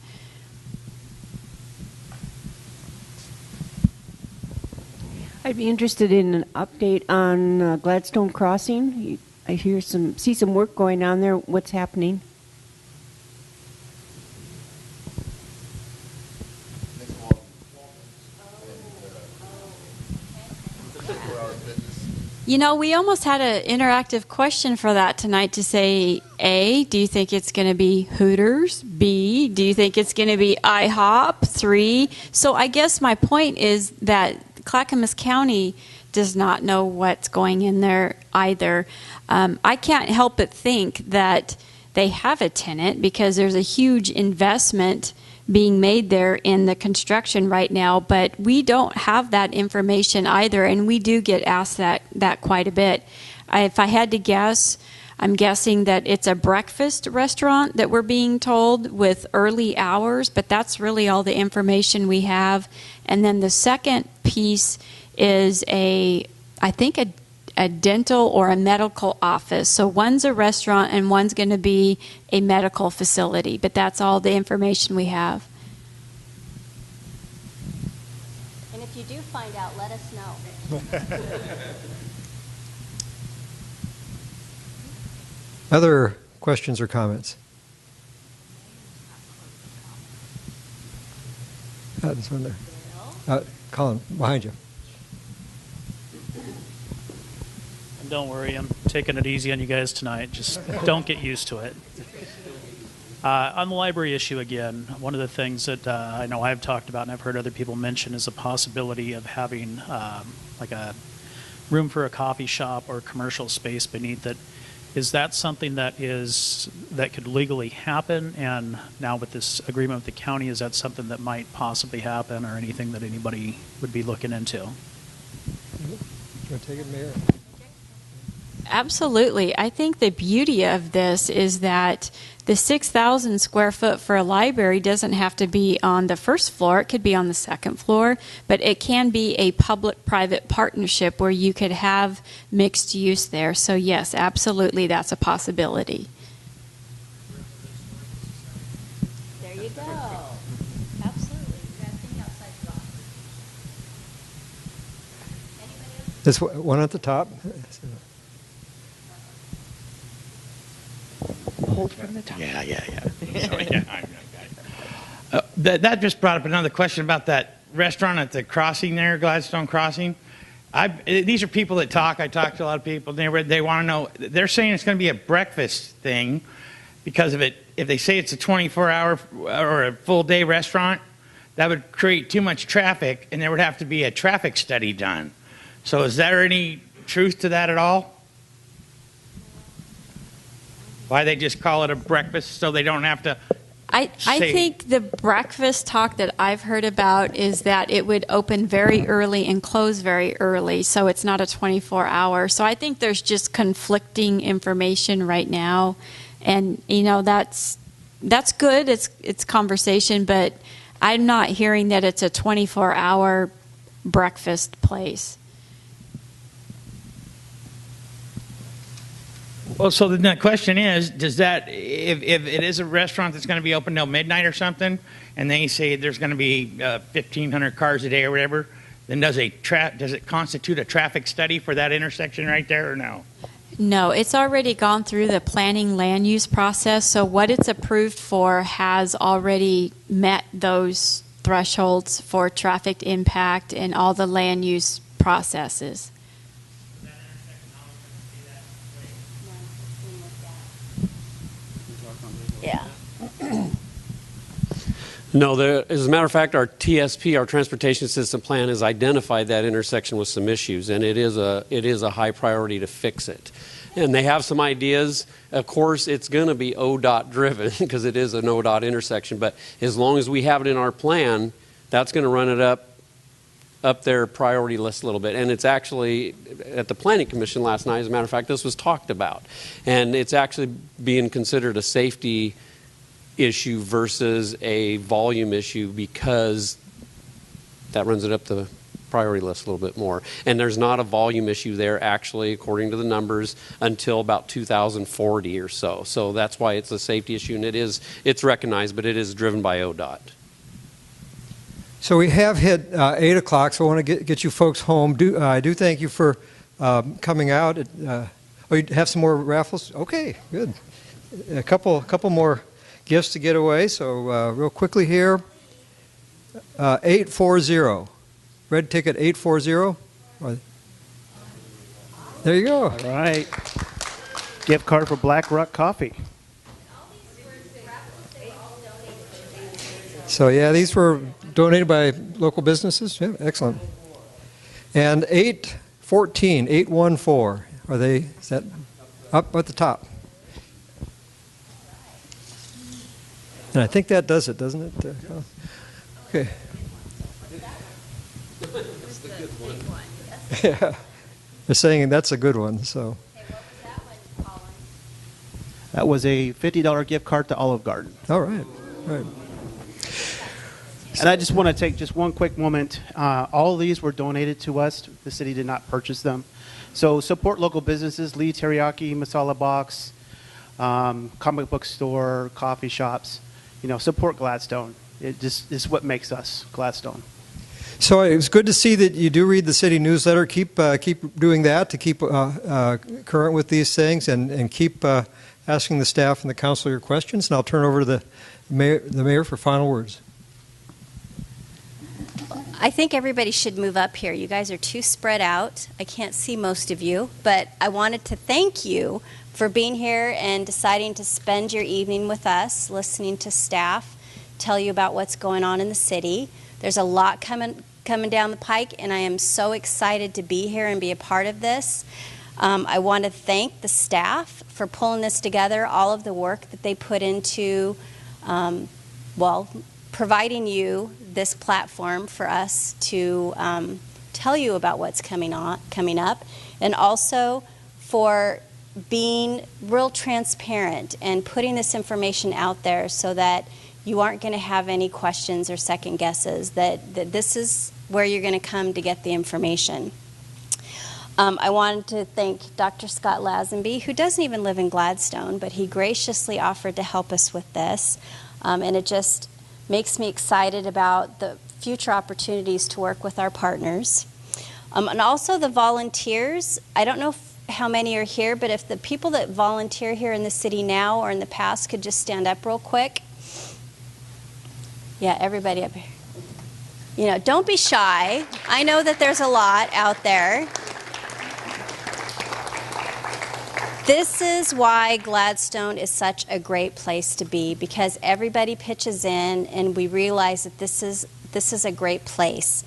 I'd be interested in an update on Gladstone Crossing. I see some work going on there. What's happening? You know, we almost had an interactive question for that tonight to say, A, do you think it's going to be Hooters? B, do you think it's going to be IHOP? 3. So I guess my point is that Clackamas County does not know what's going in there either. I can't help but think that they have a tenant because there's a huge investment being made there in the construction right now, but we don't have that information either, and we do get asked that quite a bit. If I had to guess, I'm guessing that it's a breakfast restaurant that we're being told with early hours, but that's really all the information we have. And then the second piece is I think a dental or a medical office. So one's a restaurant and one's going to be a medical facility, but that's all the information we have. And if you do find out, let us know. Other questions or comments? This one there. Colin, behind you. Don't worry, I'm taking it easy on you guys tonight. Just don't get used to it. On the library issue again, one of the things that I know I've talked about and I've heard other people mention is a possibility of having like a room for a coffee shop or commercial space beneath it. Is that something that could legally happen? And now with this agreement with the county, is that something that might possibly happen, or anything that anybody would be looking into? You want to take it, Mayor? Absolutely. I think the beauty of this is that the 6,000 square foot for a library doesn't have to be on the first floor. It could be on the second floor, but it can be a public-private partnership where you could have mixed use there. So yes, absolutely, that's a possibility. There you go. Absolutely. You got to think outside the box. This one at the top. Hold from the top. That just brought up another question about that restaurant at the crossing there, Gladstone Crossing. These are people that talk. I talk to a lot of people. They want to know. They're saying it's going to be a breakfast thing because of it. If they say it's a 24-hour or a full-day restaurant, that would create too much traffic, and there would have to be a traffic study done. So is there any truth to that at all? Why they just call it a breakfast so they don't have to I think the breakfast talk that I've heard about is that it would open very early and close very early, so it's not a 24-hour. So I think there's just conflicting information right now, and that's good. It's conversation, but I'm not hearing that it's a 24-hour breakfast place. Well, so the question is, does that, if it is a restaurant that's going to be open till midnight or something, and they say there's going to be 1,500 cars a day or whatever, then does it constitute a traffic study for that intersection right there or no? No, it's already gone through the planning land use process, so what it's approved for has already met those thresholds for traffic impact and all the land use processes. Yeah. No, as a matter of fact, our TSP, our Transportation System Plan, has identified that intersection with some issues, and it is a high priority to fix it. And they have some ideas. Of course, it's going to be ODOT driven because it is an ODOT intersection, but as long as we have it in our plan, that's going to run it up their priority list a little bit. And it's actually, at the Planning Commission last night, as a matter of fact, this was talked about. And it's actually being considered a safety issue versus a volume issue because that runs it up the priority list a little bit more. And there's not a volume issue there, actually, according to the numbers, until about 2040 or so. So that's why it's a safety issue, and it's recognized, but it is driven by ODOT. So we have hit 8 o'clock, so I want to get you folks home. I do thank you for coming out. You have some more raffles? Okay, good. A couple more gifts to get away, so real quickly here. 840. Red ticket 840. There you go. All right. Gift card for Black Rock Coffee. So yeah, these were donated by local businesses. Yeah, excellent. And 814. Is that up at the top? And I think that does it, doesn't it? Okay. That's the good one. Yeah. They're saying that's a good one, so. That was a $50 gift card to Olive Garden. All right. All right. And I just want to take just one quick moment. All of these were donated to us. The city did not purchase them. So support local businesses, Lee Teriyaki, Masala Box, comic book store, coffee shops. Support Gladstone. It just is what makes us Gladstone. So it was good to see that you do read the city newsletter. Keep doing that to keep current with these things, and keep asking the staff and the council your questions. And I'll turn over to the mayor for final words. I think everybody should move up here. You guys are too spread out. I can't see most of you, but I wanted to thank you for being here and deciding to spend your evening with us, listening to staff tell you about what's going on in the city. There's a lot coming down the pike, and I am so excited to be here and be a part of this. I want to thank the staff for pulling this together, all of the work that they put into, providing you this platform for us to tell you about what's coming up, and also for being real transparent and putting this information out there so that you aren't going to have any questions or second guesses, that this is where you're going to come to get the information. I wanted to thank Dr. Scott Lazenby, who doesn't even live in Gladstone, but he graciously offered to help us with this. And it just makes me excited about the future opportunities to work with our partners. And also the volunteers. I don't know how many are here, but if the people that volunteer here in the city now or in the past could just stand up real quick. Yeah, everybody up here. You know, don't be shy. I know that there's a lot out there. This is why Gladstone is such a great place to be, because everybody pitches in and we realize that this is a great place.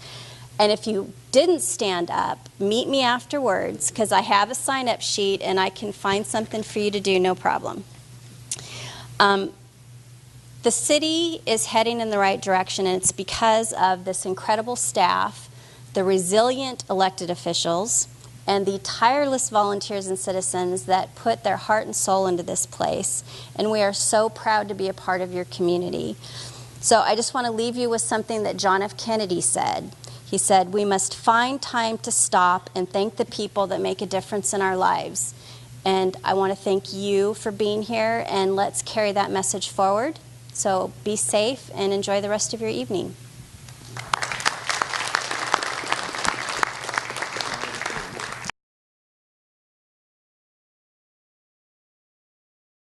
And if you didn't stand up, meet me afterwards, because I have a sign-up sheet and I can find something for you to do, no problem. The city is heading in the right direction, and it's because of this incredible staff, the resilient elected officials, and the tireless volunteers and citizens that put their heart and soul into this place. And we are so proud to be a part of your community. So I just want to leave you with something that John F. Kennedy said. He said, "We must find time to stop and thank the people that make a difference in our lives." And I want to thank you for being here, and let's carry that message forward. So be safe and enjoy the rest of your evening.